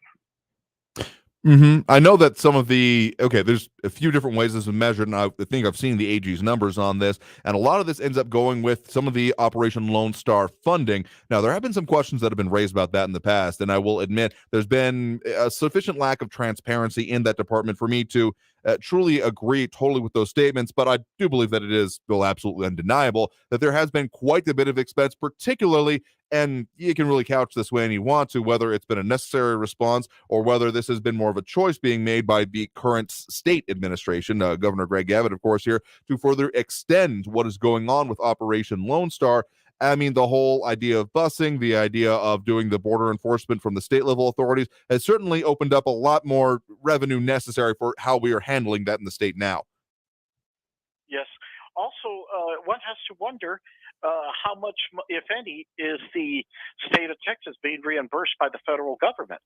I know that some of there's a few different ways this is measured, and I think I've seen the AG's numbers on this, and a lot of this ends up going with some of the Operation Lone Star funding. Now, there have been some questions that have been raised about that in the past, and I will admit there's been a sufficient lack of transparency in that department for me to truly agree totally with those statements, but I do believe that it is still absolutely undeniable that there has been quite a bit of expense, particularly, and you can really couch this way any you want to, whether it's been a necessary response or whether this has been more of a choice being made by the current state administration, Governor Greg Abbott, of course, here, to further extend what is going on with Operation Lone Star. I mean, the whole idea of busing, the idea of doing the border enforcement from the state level authorities has certainly opened up a lot more revenue necessary for how we are handling that in the state now. Yes. Also, one has to wonder how much, if any, is the state of Texas being reimbursed by the federal government?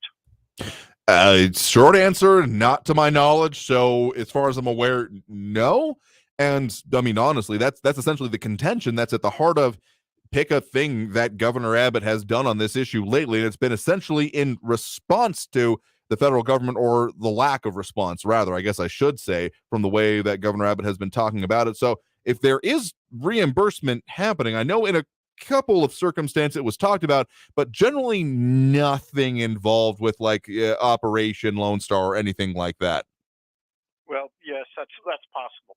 Short answer, not to my knowledge. So as far as I'm aware, no. And I mean, honestly, that's essentially the contention that's at the heart of pick a thing that Governor Abbott has done on this issue lately. And it's been essentially in response to the federal government, or the lack of response, rather, I guess I should say, from the way that Governor Abbott has been talking about it. So if there is reimbursement happening, I know in a couple of circumstances it was talked about, but generally nothing involved with like Operation Lone Star or anything like that. Well, yes, that's possible.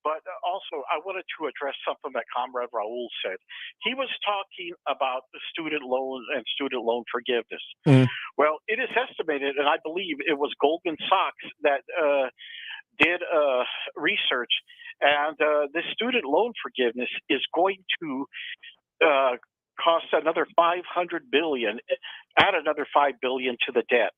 But also, I wanted to address something that Comrade Raul said. He was talking about the student loans and student loan forgiveness. Well, it is estimated, and I believe it was Goldman Sachs that did research, and the student loan forgiveness is going to cost another $500 billion, add another $5 billion to the debt.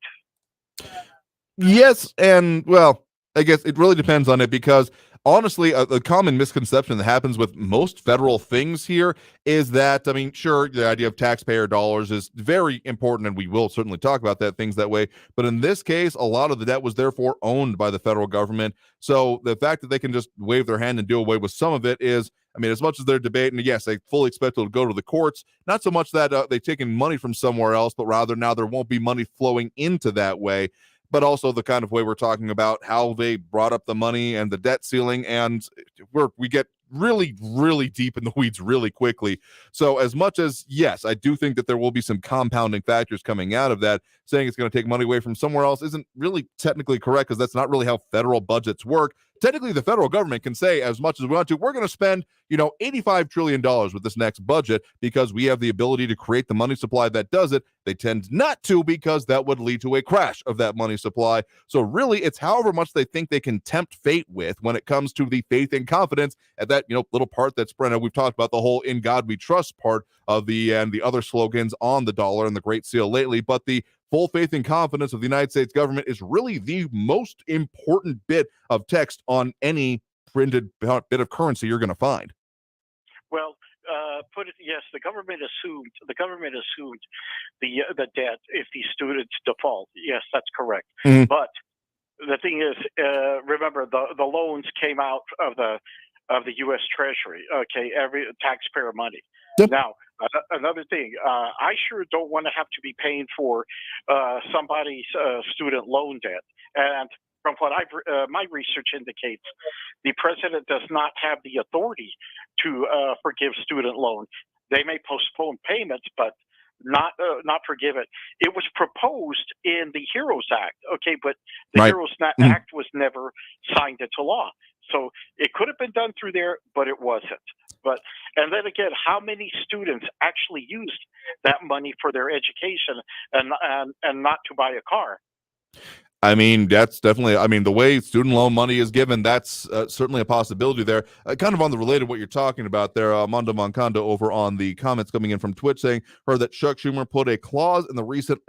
Yes, and well, I guess it really depends on it, because honestly, a common misconception that happens with most federal things here is that, I mean, sure, the idea of taxpayer dollars is very important, and we will certainly talk about that, things that way. But in this case, a lot of the debt was therefore owned by the federal government. So the fact that they can just wave their hand and do away with some of it is, I mean, as much as they're debating, yes, they fully expect it to go to the courts. Not so much that they've taken money from somewhere else, but rather now there won't be money flowing into that way. But also the kind of way we're talking about how they brought up the money and the debt ceiling, and we get really, really deep in the weeds really quickly. So as much as, yes, I do think that there will be some compounding factors coming out of that, saying it's going to take money away from somewhere else isn't really technically correct, because that's not really how federal budgets work. Technically, the federal government can say as much as we want to, we're going to spend, $85 trillion with this next budget because we have the ability to create the money supply that does it. They tend not to, because that would lead to a crash of that money supply. So really, it's however much they think they can tempt fate with when it comes to the faith and confidence at that, little part that's spread out. We've talked about the whole "In God We Trust" part of the other slogans on the dollar and the Great Seal lately, but the full faith and confidence of the United States government is really the most important bit of text on any printed bit of currency you're going to find. Well, yes, the government assumed the debt if the students default. Yes, that's correct. But the thing is, remember the loans came out of the U.S. Treasury. Okay, every taxpayer money. Now, another thing, I sure don't want to have to be paying for somebody's student loan debt. And from what my research indicates, the president does not have the authority to forgive student loan. They may postpone payments, but not forgive it. It was proposed in the HEROES Act, okay, but the HEROES Act was never signed into law. So it could have been done through there, but it wasn't. And then again, how many students actually used that money for their education and not to buy a car? I mean, that's definitely, the way student loan money is given, that's certainly a possibility there. Kind of on the related what you're talking about there, Mondo Moncada over on the comments coming in from Twitch saying, heard that Chuck Schumer put a clause in the recent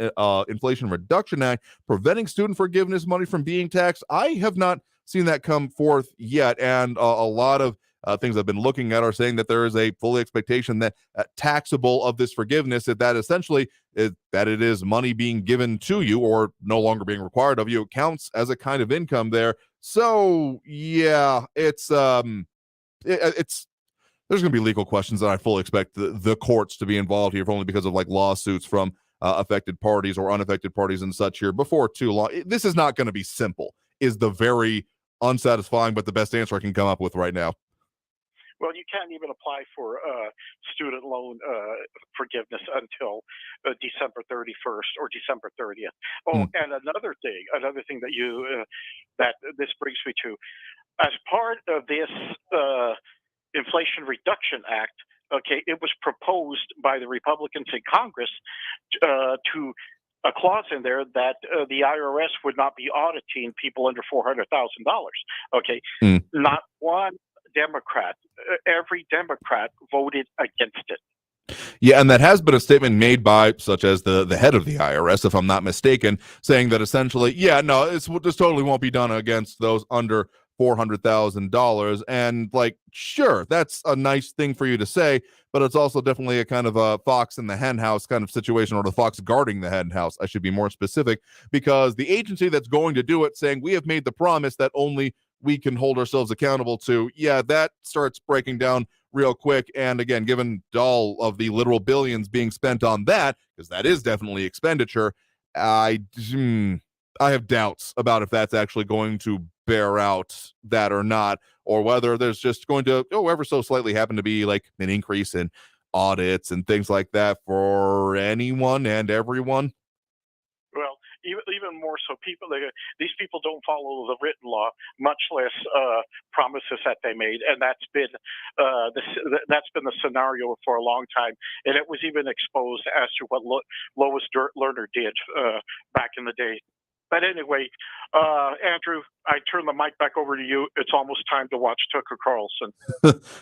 Inflation Reduction Act preventing student forgiveness money from being taxed. I have not seen that come forth yet, and a lot of things I've been looking at are saying that there is a full expectation that taxable of this forgiveness, that essentially is that it is money being given to you or no longer being required of you. It counts as a kind of income there. So yeah, it's there's going to be legal questions that I fully expect the courts to be involved here, only because of like lawsuits from affected parties or unaffected parties and such here before too long. This is not going to be simple, is the very unsatisfying but the best answer I can come up with right now. Well, you can't even apply for student loan forgiveness until December 31st or December 30th. Oh, and another thing that that this brings me to, as part of this Inflation Reduction Act, okay, it was proposed by the Republicans in Congress to a clause in there that the IRS would not be auditing people under $400,000. Okay, not one Democrat, every Democrat voted against it. Yeah, and that has been a statement made by such as the head of the IRS, if I'm not mistaken, saying that essentially, this totally won't be done against those under $400,000. And like, sure, that's a nice thing for you to say, but it's also definitely a kind of a fox in the hen house kind of situation, or the fox guarding the hen house. I should be more specific, because the agency that's going to do it saying we have made the promise that only we can hold ourselves accountable to, that starts breaking down real quick. And again, given all of the literal billions being spent on that, because that is definitely expenditure, I have doubts about if that's actually going to bear out that or not, or whether there's just going to ever so slightly happen to be like an increase in audits and things like that for anyone and everyone. Well, even more so, these people don't follow the written law, much less promises that they made, and that's been the scenario for a long time. And it was even exposed as to what Lois Lerner did back in the day. But anyway, Andrew, I turn the mic back over to you. It's almost time to watch Tucker Carlson.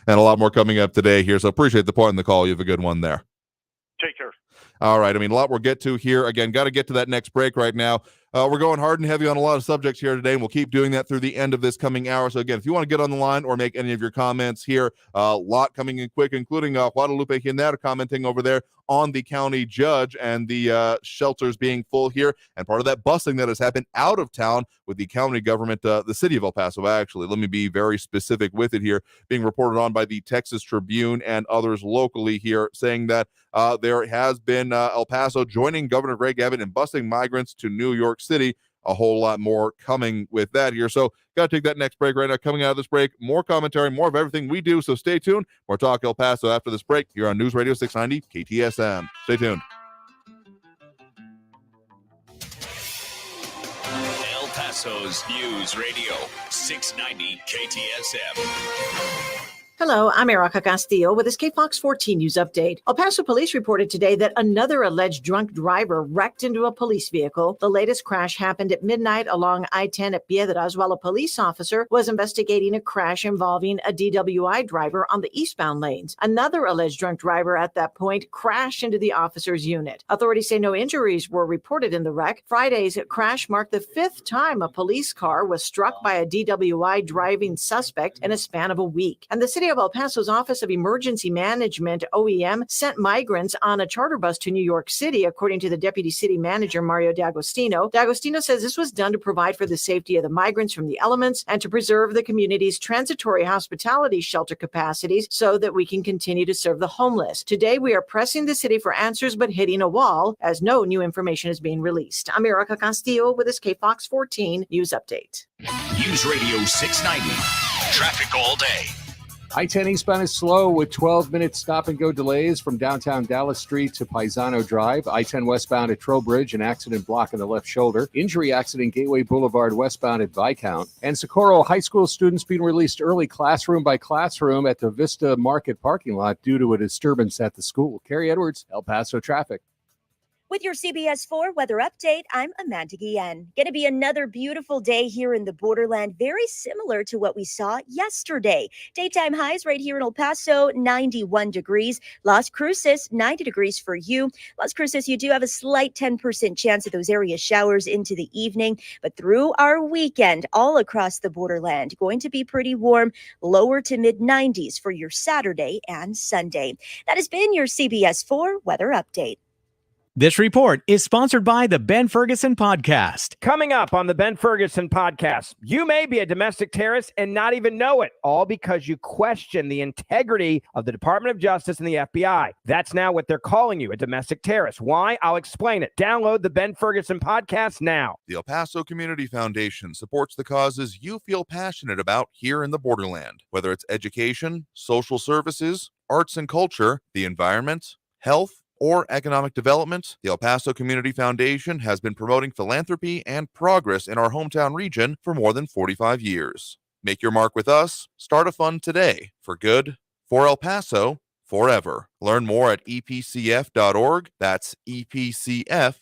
And a lot more coming up today here, so appreciate the point in the call. You have a good one there. Take care. All right. I mean, a lot we'll get to here. Again, got to get to that next break right now. We're going hard and heavy on a lot of subjects here today, and we'll keep doing that through the end of this coming hour. So again, if you want to get on the line or make any of your comments here, a lot coming in quick, including Guadalupe Hinera commenting over there on the county judge and the shelters being full here, and part of that busing that has happened out of town with the county government, the city of El Paso, actually. Let me be very specific with it here, being reported on by the Texas Tribune and others locally here, saying that there has been El Paso joining Governor Greg Abbott in busing migrants to New York City. A whole lot more coming with that here. So got to take that next break right now. Coming out of this break, more commentary, more of everything we do. So stay tuned. More Talk El Paso after this break here on News Radio 690 KTSM. Stay tuned. El Paso's News Radio 690 KTSM. Hello, I'm Erica Castillo with this KFOX 14 News Update. El Paso police reported today that another alleged drunk driver wrecked into a police vehicle. The latest crash happened at midnight along I-10 at Piedras, while a police officer was investigating a crash involving a DWI driver on the eastbound lanes. Another alleged drunk driver at that point crashed into the officer's unit. Authorities say no injuries were reported in the wreck. Friday's crash marked the fifth time a police car was struck by a DWI driving suspect in a span of a week. And the city of El Paso's Office of Emergency Management, OEM, sent migrants on a charter bus to New York City, according to the deputy city manager, Mario D'Agostino. D'Agostino says this was done to provide for the safety of the migrants from the elements and to preserve the community's transitory hospitality shelter capacities so that we can continue to serve the homeless. Today, we are pressing the city for answers but hitting a wall as no new information is being released. I'm Erica Castillo with this KFOX 14 News Update. News Radio 690. Traffic all day. I-10 eastbound is slow with 12-minute stop-and-go delays from downtown Dallas Street to Paisano Drive. I-10 westbound at Trowbridge, an accident blocking the left shoulder. Injury accident Gateway Boulevard westbound at Viscount. And Socorro high school students being released early classroom by classroom at the Vista Market parking lot due to a disturbance at the school. Carrie Edwards, El Paso traffic. With your CBS 4 weather update, I'm Amanda Guillen. Going to be another beautiful day here in the borderland, very similar to what we saw yesterday. Daytime highs right here in El Paso, 91 degrees. Las Cruces, 90 degrees for you. Las Cruces, you do have a slight 10% chance of those area showers into the evening, but through our weekend, all across the borderland, going to be pretty warm, lower to mid-90s for your Saturday and Sunday. That has been your CBS 4 weather update. This report is sponsored by the Ben Ferguson Podcast. Coming up on the Ben Ferguson Podcast, you may be a domestic terrorist and not even know it, all because you question the integrity of the Department of Justice and the FBI. That's now what they're calling you, a domestic terrorist. Why? I'll explain it. Download the Ben Ferguson Podcast now. The El Paso Community Foundation supports the causes you feel passionate about here in the borderland, whether it's education, social services, arts and culture, the environment, health, or economic development. The El Paso Community Foundation has been promoting philanthropy and progress in our hometown region for more than 45 years. Make your mark with us. Start a fund today. For good, for El Paso, forever. Learn more at epcf.org. That's epcf.org.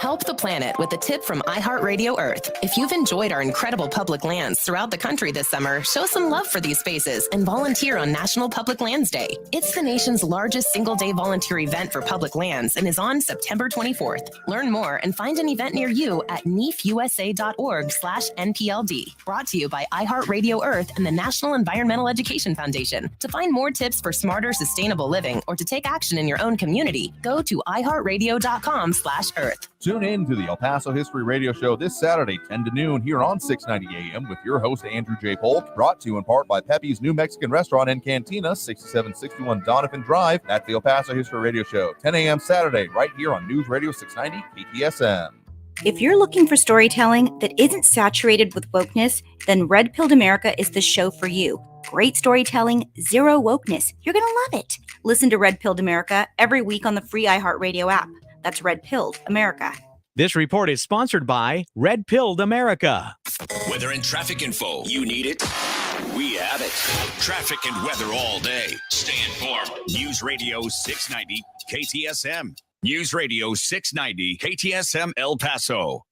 Help the planet with a tip from iHeartRadio Earth. If you've enjoyed our incredible public lands throughout the country this summer, show some love for these spaces and volunteer on National Public Lands Day. It's the nation's largest single-day volunteer event for public lands and is on September 24th. Learn more and find an event near you at nefusa.org/NPLD. Brought to you by iHeartRadio Earth and the National Environmental Education Foundation. To find more tips for smarter, sustainable living or to take action in your own community, go to iHeartRadio.com/Earth. Tune in to the El Paso History Radio Show this Saturday, 10 to noon, here on 690 AM with your host, Andrew J. Polk, brought to you in part by Pepe's New Mexican Restaurant and Cantina, 6761 Donovan Drive. That's the El Paso History Radio Show, 10 a.m. Saturday, right here on News Radio 690 KTSM. If you're looking for storytelling that isn't saturated with wokeness, then Red Pilled America is the show for you. Great storytelling, zero wokeness. You're going to love it. Listen to Red Pilled America every week on the free iHeartRadio app. That's Red Pilled America. This report is sponsored by Red Pilled America. Weather and traffic info. You need it? We have it. Traffic and weather all day. Stay informed. News Radio 690 KTSM. News Radio 690 KTSM El Paso.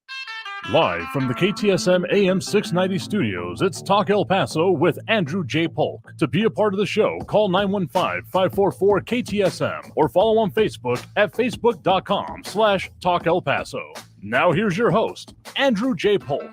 Live from the KTSM AM 690 studios, it's Talk El Paso with Andrew J. Polk. To be a part of the show, call 915-544-KTSM or follow on Facebook at facebook.com/Talk El Paso. Now here's your host, Andrew J. Polk.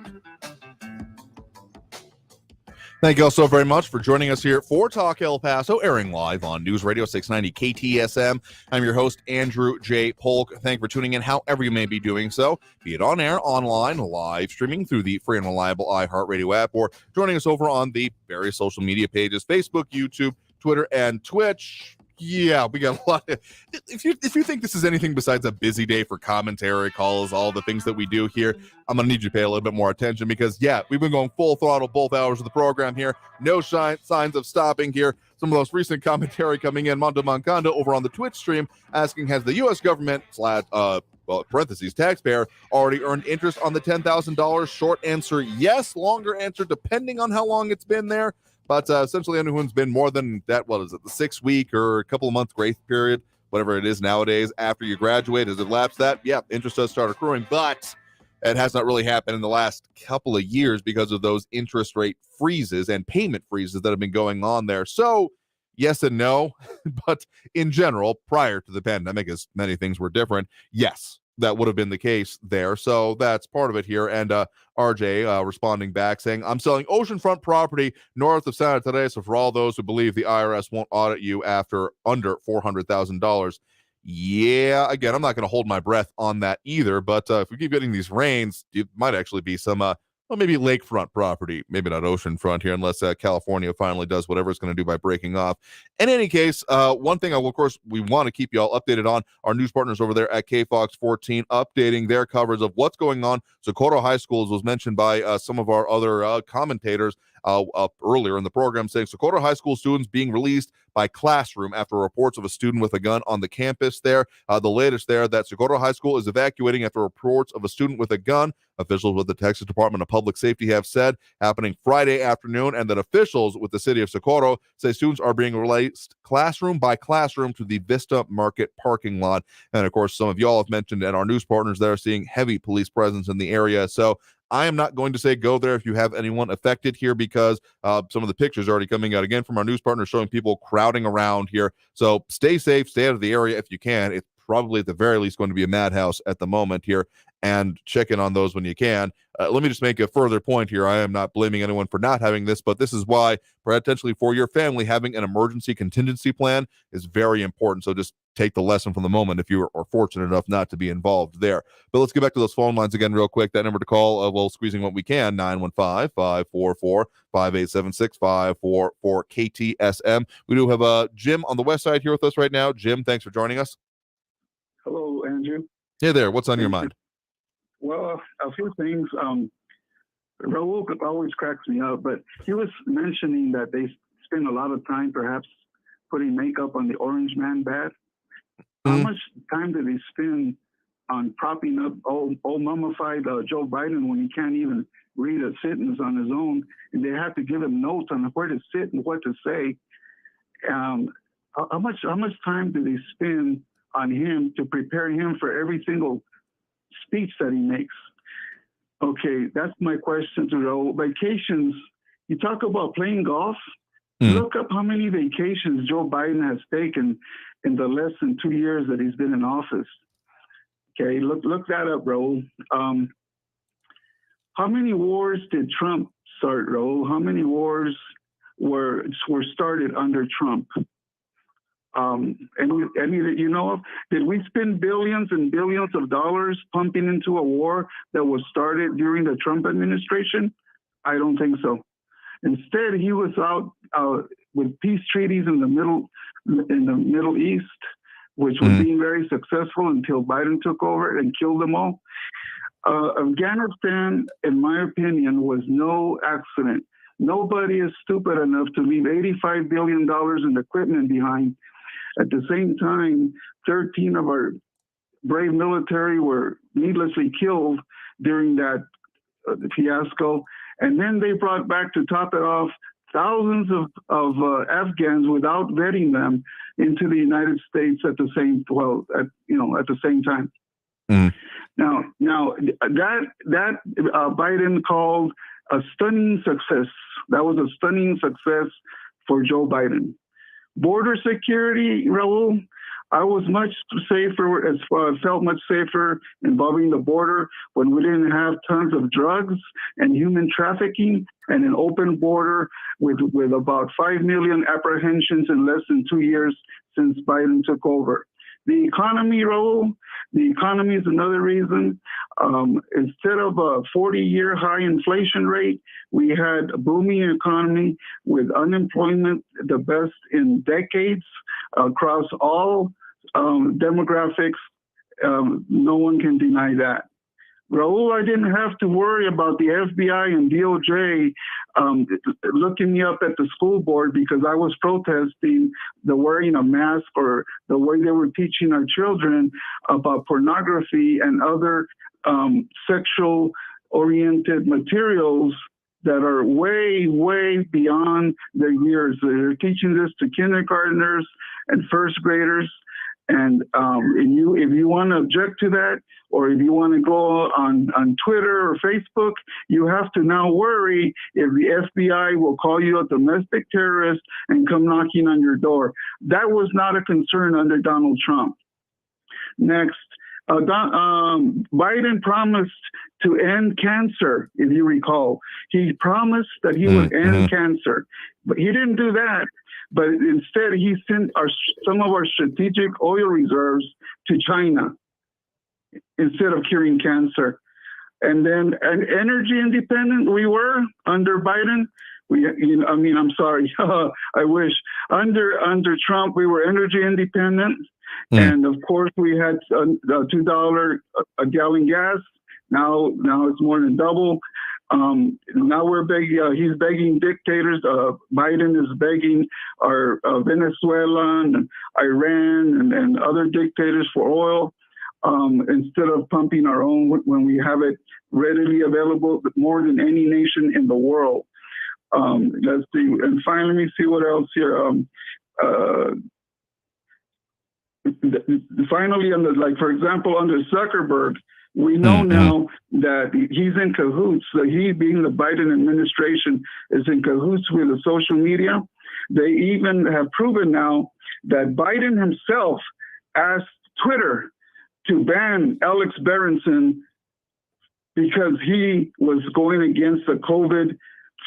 Thank you all so very much for joining us here for Talk El Paso, airing live on News Radio 690 KTSM. I'm your host, Andrew J. Polk. Thank you for tuning in however you may be doing so, be it on air, online, live streaming through the free and reliable iHeartRadio app, or joining us over on the various social media pages, Facebook, YouTube, Twitter, and Twitch. Yeah, we got a lot of, if you think this is anything besides a busy day for commentary calls, all the things that we do here, I'm going to need you to pay a little bit more attention because, yeah, we've been going full throttle both hours of the program here. No signs of stopping here. Some of those recent commentary coming in, Mondo Moncada over on the Twitch stream asking, has the U.S. government, parentheses, taxpayer, already earned interest on the $10,000? Short answer, yes. Longer answer, depending on how long it's been there. But essentially, anyone who's been more than that, what is it, the 6 week or a couple of month grace period, whatever it is nowadays, after you graduate, has it lapsed that? Yeah, interest does start accruing, but it has not really happened in the last couple of years because of those interest rate freezes and payment freezes that have been going on there. So, yes and no, but in general, prior to the pandemic, as many things were different, yes, that would have been the case there. So that's part of it here. And RJ responding back saying, I'm selling oceanfront property north of Santa Teresa for all those who believe the IRS won't audit you after under $400,000. Yeah, again, I'm not going to hold my breath on that either. But if we keep getting these rains, it might actually be some maybe lakefront property, maybe not oceanfront here, unless California finally does whatever it's going to do by breaking off. In any case, one thing, of course, we want to keep you all updated on, our news partners over there at KFOX 14, updating their coverage of what's going on. Socorro High School, as was mentioned by some of our other commentators earlier in the program, saying Socorro High School students being released by classroom after reports of a student with a gun on the campus there. The latest there, that Socorro High School is evacuating after reports of a student with a gun. Officials with the Texas Department of Public Safety have said happening Friday afternoon, and that officials with the city of Socorro say students are being released classroom by classroom to the Vista Market parking lot. And of course, some of y'all have mentioned, and our news partners there, seeing heavy police presence in the area. So I am not going to say go there if you have anyone affected here, because some of the pictures are already coming out again from our news partners showing people crowding around here. So stay safe, stay out of the area if you can. It's probably at the very least going to be a madhouse at the moment here, and check in on those when you can. Let me just make a further point here. I am not blaming anyone for not having this, but this is why potentially for your family, having an emergency contingency plan is very important. So just take the lesson from the moment if you are fortunate enough not to be involved there. But let's get back to those phone lines again real quick. That number to call, well, squeezing what we can, 915-544-5876-544 KTSM. We do have Jim on the west side here with us right now. Jim, thanks for joining us. Hello, Andrew. Hey there. What's on your mind? Well, a few things. Raul always cracks me up, but he was mentioning that they spend a lot of time perhaps putting makeup on the Orange Man bat. How much time do they spend on propping up old mummified Joe Biden when he can't even read a sentence on his own, and they have to give him notes on where to sit and what to say? How much time do they spend on him to prepare him for every single speech that he makes? Okay, that's my question to Raul. Vacations, you talk about playing golf. Look up how many vacations Joe Biden has taken in the less than 2 years that he's been in office. Okay, look that up, Raul. How many wars did Trump start, Raul? How many wars were started under Trump? Any that you know of? Did we spend billions and billions of dollars pumping into a war that was started during the Trump administration? I don't think so. Instead, he was out with peace treaties in the Middle East, which was being very successful until Biden took over and killed them all. Afghanistan, in my opinion, was no accident. Nobody is stupid enough to leave $85 billion in equipment behind. At the same time, 13 of our brave military were needlessly killed during that fiasco. And then they brought back, to top it off, thousands of Afghans without vetting them into the United States at the same time. Now that Biden called a stunning success. That was a stunning success for Joe Biden. Border security, Raul, I was much safer, felt much safer involving the border when we didn't have tons of drugs and human trafficking and an open border with about 5 million apprehensions in less than 2 years since Biden took over. The economy, Raul, the economy is another reason. Instead of a 40-year high inflation rate, we had a booming economy with unemployment the best in decades across all demographics. No one can deny that. Raul, I didn't have to worry about the FBI and DOJ looking me up at the school board because I was protesting the wearing a mask or the way they were teaching our children about pornography and other sexual-oriented materials that are way, way beyond their years. They're teaching this to kindergartners and first graders. And if you want to object to that, or if you want to go on Twitter or Facebook, you have to now worry if the FBI will call you a domestic terrorist and come knocking on your door. That was not a concern under Donald Trump. Next, Biden promised to end cancer, if you recall. He promised that he would end cancer, but he didn't do that. But instead, he sent some of our strategic oil reserves to China instead of curing cancer. And then energy independent we were under Biden. I'm sorry. I wish under Trump we were energy independent, and of course we had $2 a gallon gas. Now it's more than double. Now we're begging. He's begging dictators. Biden is begging our Venezuela and Iran and other dictators for oil instead of pumping our own when we have it readily available more than any nation in the world. Let's see. And finally, let me see what else here. Finally, for example, under Zuckerberg, we know now that he's in cahoots. So he, being the Biden administration, is in cahoots with the social media. They even have proven now that Biden himself asked Twitter to ban Alex Berenson because he was going against the COVID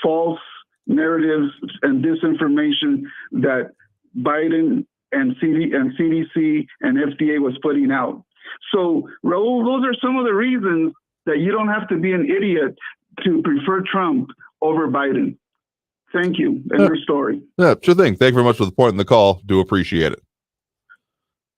false narratives and disinformation that Biden and CDC and FDA was putting out. So, Raul, those are some of the reasons that you don't have to be an idiot to prefer Trump over Biden. Thank you. End of story. Yeah, sure thing. Thank you very much for the point in the call. Do appreciate it.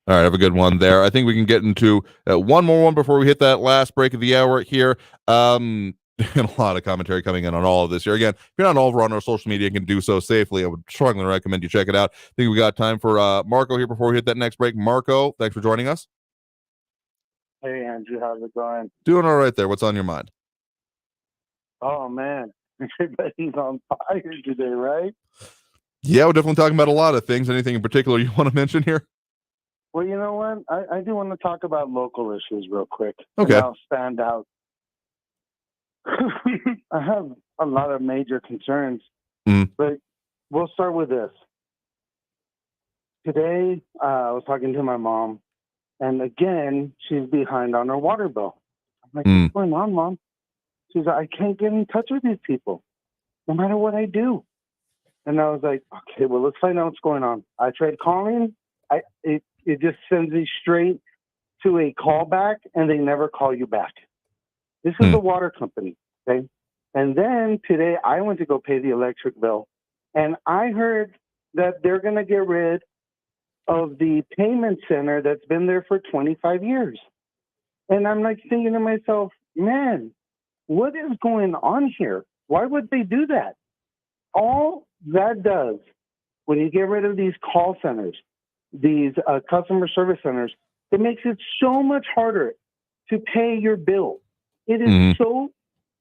All right, have a good one there. I think we can get into one more one before we hit that last break of the hour here. And a lot of commentary coming in on all of this here. Again, if you're not over on our social media, you can do so safely. I would strongly recommend you check it out. I think we got time for Marco here before we hit that next break. Marco, thanks for joining us. Hey, Andrew, how's it going? Doing all right there. What's on your mind? Oh, man. Everybody's on fire today, right? Yeah, we're definitely talking about a lot of things. Anything in particular you want to mention here? Well, you know what? I do want to talk about local issues real quick. Okay. And I'll stand out. I have a lot of major concerns, but we'll start with this. Today, I was talking to my mom, and again, she's behind on her water bill. I'm like, what's going on, Mom? She's like, I can't get in touch with these people, no matter what I do. And I was like, okay, well, let's find out what's going on. I tried calling. It just sends me straight to a callback, and they never call you back. This is the water company, okay? And then today, I went to go pay the electric bill, and I heard that they're going to get rid of the payment center that's been there for 25 years. And I'm like thinking to myself, man, what is going on here? Why would they do that? All that does, when you get rid of these call centers, these customer service centers, it makes it so much harder to pay your bill. It is so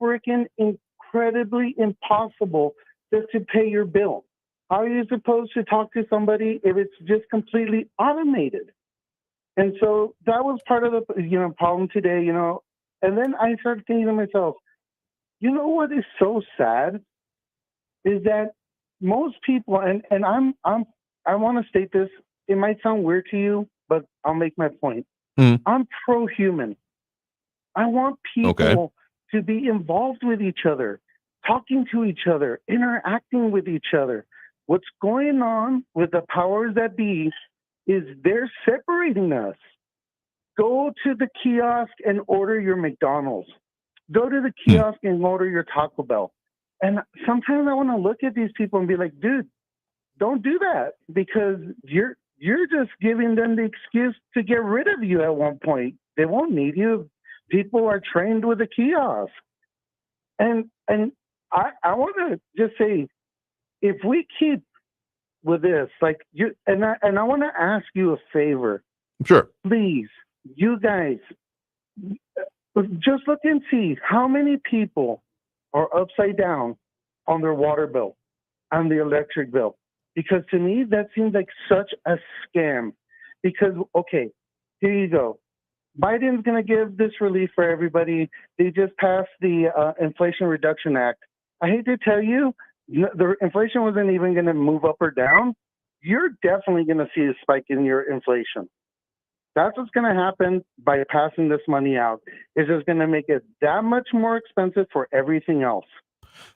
freaking incredibly impossible just to pay your bill. How are you supposed to talk to somebody if it's just completely automated? And so that was part of the problem today, And then I started thinking to myself, you know what is so sad is that most people, and I want to state this. It might sound weird to you, but I'll make my point. I'm pro-human. I want people to be involved with each other, talking to each other, interacting with each other. What's going on with the powers that be is they're separating us. Go to the kiosk and order your McDonald's. Go to the kiosk and order your Taco Bell. And sometimes I want to look at these people and be like, dude, don't do that, because you're just giving them the excuse to get rid of you at one point. They won't need you. People are trained with a kiosk. And I want to just say, if we keep with this, like you, and I want to ask you a favor. Sure. Please, you guys, just look and see how many people are upside down on their water bill, on the electric bill. Because to me, that seems like such a scam. Because, okay, here you go. Biden's going to give this relief for everybody. They just passed the Inflation Reduction Act. I hate to tell you, the inflation wasn't even going to move up or down. You're definitely going to see a spike in your inflation. That's what's going to happen by passing this money out. It's just going to make it that much more expensive for everything else.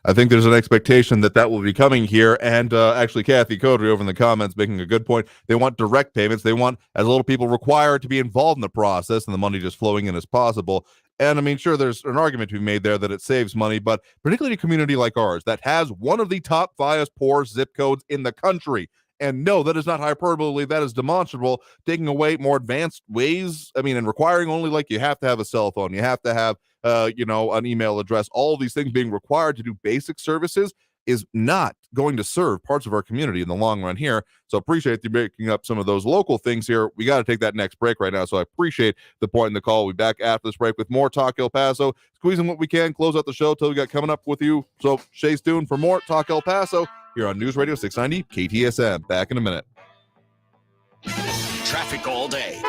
I think there's an expectation that will be coming here. And actually, Kathy Codry over in the comments making a good point. They want direct payments. They want as little people required to be involved in the process and the money just flowing in as possible. And I mean, sure, there's an argument to be made there that it saves money, but particularly a community like ours that has one of the top 5 poorest zip codes in the country. And no, that is not hyperbole. That is demonstrable. Taking away more advanced ways. I mean, and requiring only like you have to have a cell phone. You have to have, an email address. All of these things being required to do basic services is not going to serve parts of our community in the long run here. So appreciate you making up some of those local things here. We got to take that next break right now. So I appreciate the point in the call. We'll be back after this break with more Talk El Paso, squeezing what we can, close out the show till we got coming up with you. So stay tuned for more Talk El Paso here on News Radio 690 KTSM. Back in a minute. Traffic all day.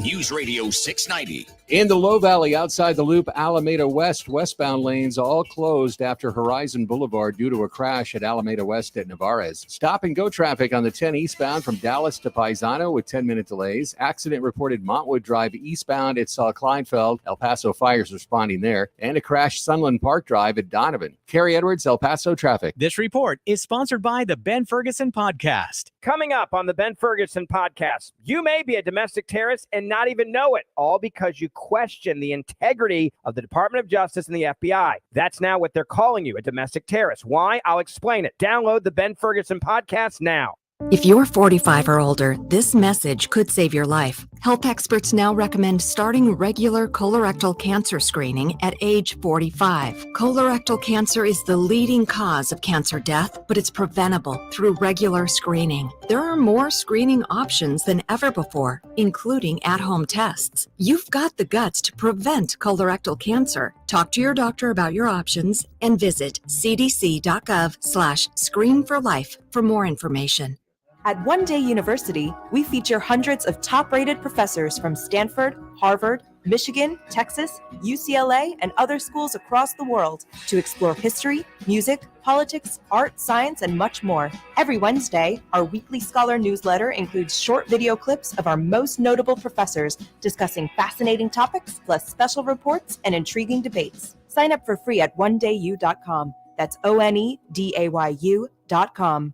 News Radio 690. In the Low Valley outside the Loop, Alameda West, westbound lanes all closed after Horizon Boulevard due to a crash at Alameda West at Navarez. Stop and go traffic on the 10 eastbound from Dallas to Paisano with 10-minute delays. Accident reported Montwood Drive eastbound at Kleinfeld. El Paso fires responding there. And a crash Sunland Park Drive at Donovan. Carrie Edwards, El Paso traffic. This report is sponsored by the Ben Ferguson Podcast. Coming up on the Ben Ferguson Podcast, you may be a domestic terrorist and not even know it, all because you question the integrity of the Department of Justice and the FBI. That's now what they're calling you, a domestic terrorist. Why? I'll explain it. Download the Ben Ferguson Podcast now. If you're 45 or older, this message could save your life. Health experts now recommend starting regular colorectal cancer screening at age 45. Colorectal cancer is the leading cause of cancer death, but it's preventable through regular screening. There are more screening options than ever before, including at-home tests. You've got the guts to prevent colorectal cancer. Talk to your doctor about your options and visit cdc.gov/screenforlife for more information. At One Day University, we feature hundreds of top-rated professors from Stanford, Harvard, Michigan, Texas, UCLA, and other schools across the world to explore history, music, politics, art, science, and much more. Every Wednesday, our weekly scholar newsletter includes short video clips of our most notable professors discussing fascinating topics, plus special reports and intriguing debates. Sign up for free at onedayu.com. That's onedayu.com.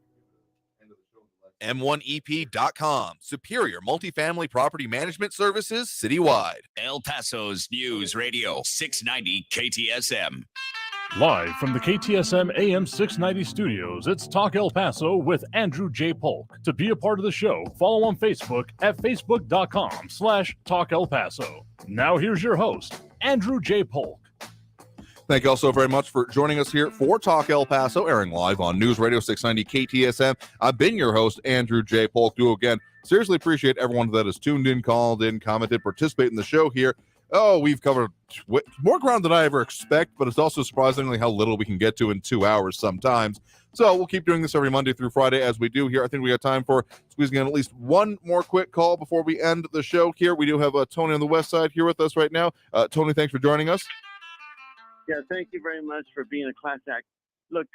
M1EP.com. Superior multifamily property management services citywide. El Paso's News Radio 690 KTSM. Live from the KTSM AM 690 studios, it's Talk El Paso with Andrew J. Polk. To be a part of the show, follow on Facebook at facebook.com/Talk El Paso. Now here's your host, Andrew J. Polk. Thank you all so very much for joining us here for Talk El Paso, airing live on News Radio 690 KTSM. I've been your host, Andrew J. Polk. Do again, seriously appreciate everyone that has tuned in, called in, commented, participated in the show here. Oh, we've covered more ground than I ever expect, but it's also surprisingly how little we can get to in 2 hours sometimes. So we'll keep doing this every Monday through Friday as we do here. I think we got time for squeezing in at least one more quick call before we end the show here. We do have Tony on the west side here with us right now. Tony, thanks for joining us. Yeah, thank you very much for being a class act. Look,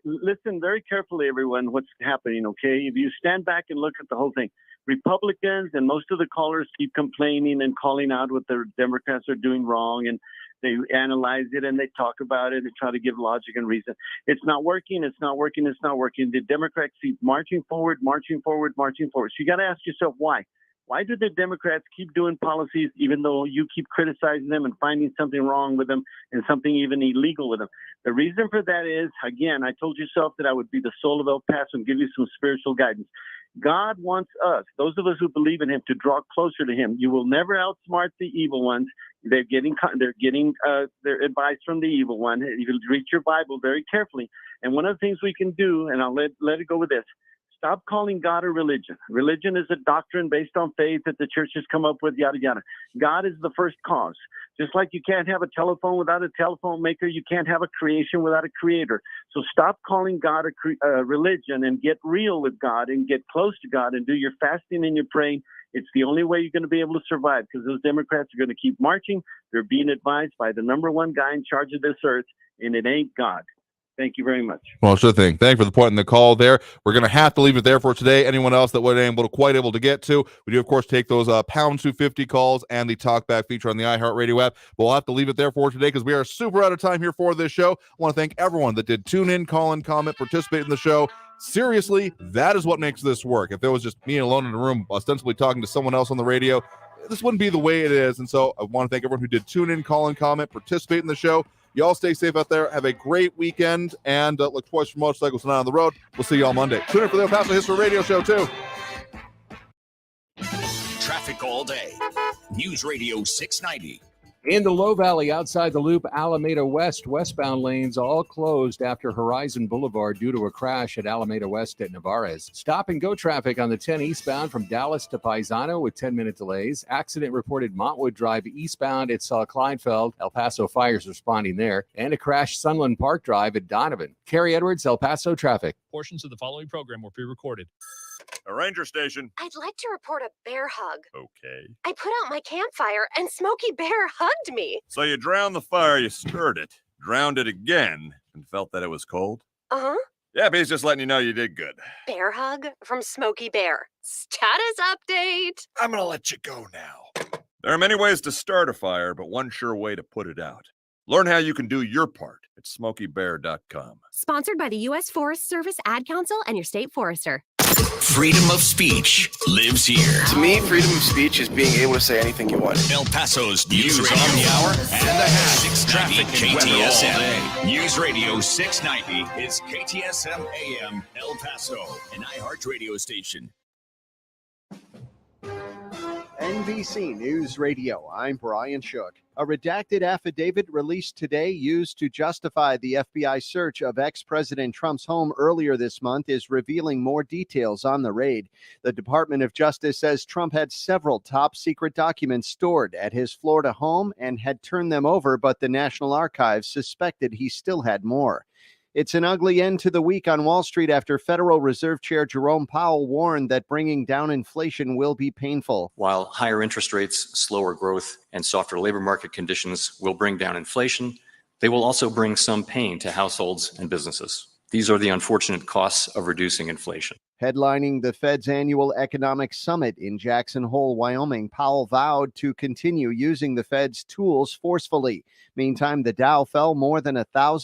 listen very carefully, everyone, what's happening, okay? If you stand back and look at the whole thing, Republicans and most of the callers keep complaining and calling out what the Democrats are doing wrong, and they analyze it and they talk about it and try to give logic and reason. It's not working, it's not working, it's not working. The Democrats keep marching forward, marching forward, marching forward. So you got to ask yourself why. Why do the Democrats keep doing policies even though you keep criticizing them and finding something wrong with them and something even illegal with them? The reason for that is, again, I told yourself that I would be the soul of El Paso and give you some spiritual guidance. God wants us, those of us who believe in him, to draw closer to him. You will never outsmart the evil ones. They're getting their advice from the evil one. You read your Bible very carefully. And one of the things we can do, and I'll let it go with this, stop calling God a religion. Religion is a doctrine based on faith that the church has come up with, yada, yada. God is the first cause. Just like you can't have a telephone without a telephone maker, you can't have a creation without a creator. So stop calling God a religion and get real with God and get close to God and do your fasting and your praying. It's the only way you're going to be able to survive, because those Democrats are going to keep marching. They're being advised by the number one guy in charge of this earth, and it ain't God. Thank you very much. Well, sure thing. Thank you for the point in the call there. We're going to have to leave it there for today. Anyone else that wasn't quite able to get to, we do, of course, take those pound 250 calls and the talkback feature on the iHeartRadio app. But we'll have to leave it there for today because we are super out of time here for this show. I want to thank everyone that did tune in, call in, comment, participate in the show. Seriously, that is what makes this work. If there was just me alone in a room ostensibly talking to someone else on the radio, this wouldn't be the way it is. And so I want to thank everyone who did tune in, call in, comment, participate in the show. Y'all stay safe out there. Have a great weekend, and look twice for motorcycles and not on the road. We'll see y'all Monday. Tune in for the El Paso History Radio Show, too. Traffic all day. News Radio 690. In the Low Valley outside the Loop, Alameda West, westbound lanes all closed after Horizon Boulevard due to a crash at Alameda West at Navarez. Stop and go traffic on the 10 eastbound from Dallas to Paisano with 10-minute delays. Accident reported Montwood Drive eastbound at Kleinfeld. El Paso fires responding there. And a crash Sunland Park Drive at Donovan. Carrie Edwards, El Paso traffic. Portions of the following program were pre-recorded. A ranger station. I'd like to report a bear hug. Okay. I put out my campfire and Smokey Bear hugged me. So you drowned the fire, you stirred it, drowned it again, and felt that it was cold? Uh-huh. Yeah, but he's just letting you know you did good. Bear hug from Smokey Bear. Status update. I'm gonna let you go now. There are many ways to start a fire, but one sure way to put it out. Learn how you can do your part at SmokeyBear.com. Sponsored by the U.S. Forest Service Ad Council and your state forester. Freedom of speech lives here. To me, freedom of speech is being able to say anything you want. El Paso's News Radio on the hour and the hash. Traffic KTSM. News Radio 690 is KTSM AM El Paso, an iHeart radio station. NBC News Radio, I'm Brian Shook. A redacted affidavit released today used to justify the FBI search of ex-President Trump's home earlier this month is revealing more details on the raid. The Department of Justice says Trump had several top-secret documents stored at his Florida home and had turned them over, but the National Archives suspected he still had more. It's an ugly end to the week on Wall Street after Federal Reserve Chair Jerome Powell warned that bringing down inflation will be painful. While higher interest rates, slower growth, and softer labor market conditions will bring down inflation, they will also bring some pain to households and businesses. These are the unfortunate costs of reducing inflation. Headlining the Fed's annual economic summit in Jackson Hole, Wyoming, Powell vowed to continue using the Fed's tools forcefully. Meantime, the Dow fell more than 1,000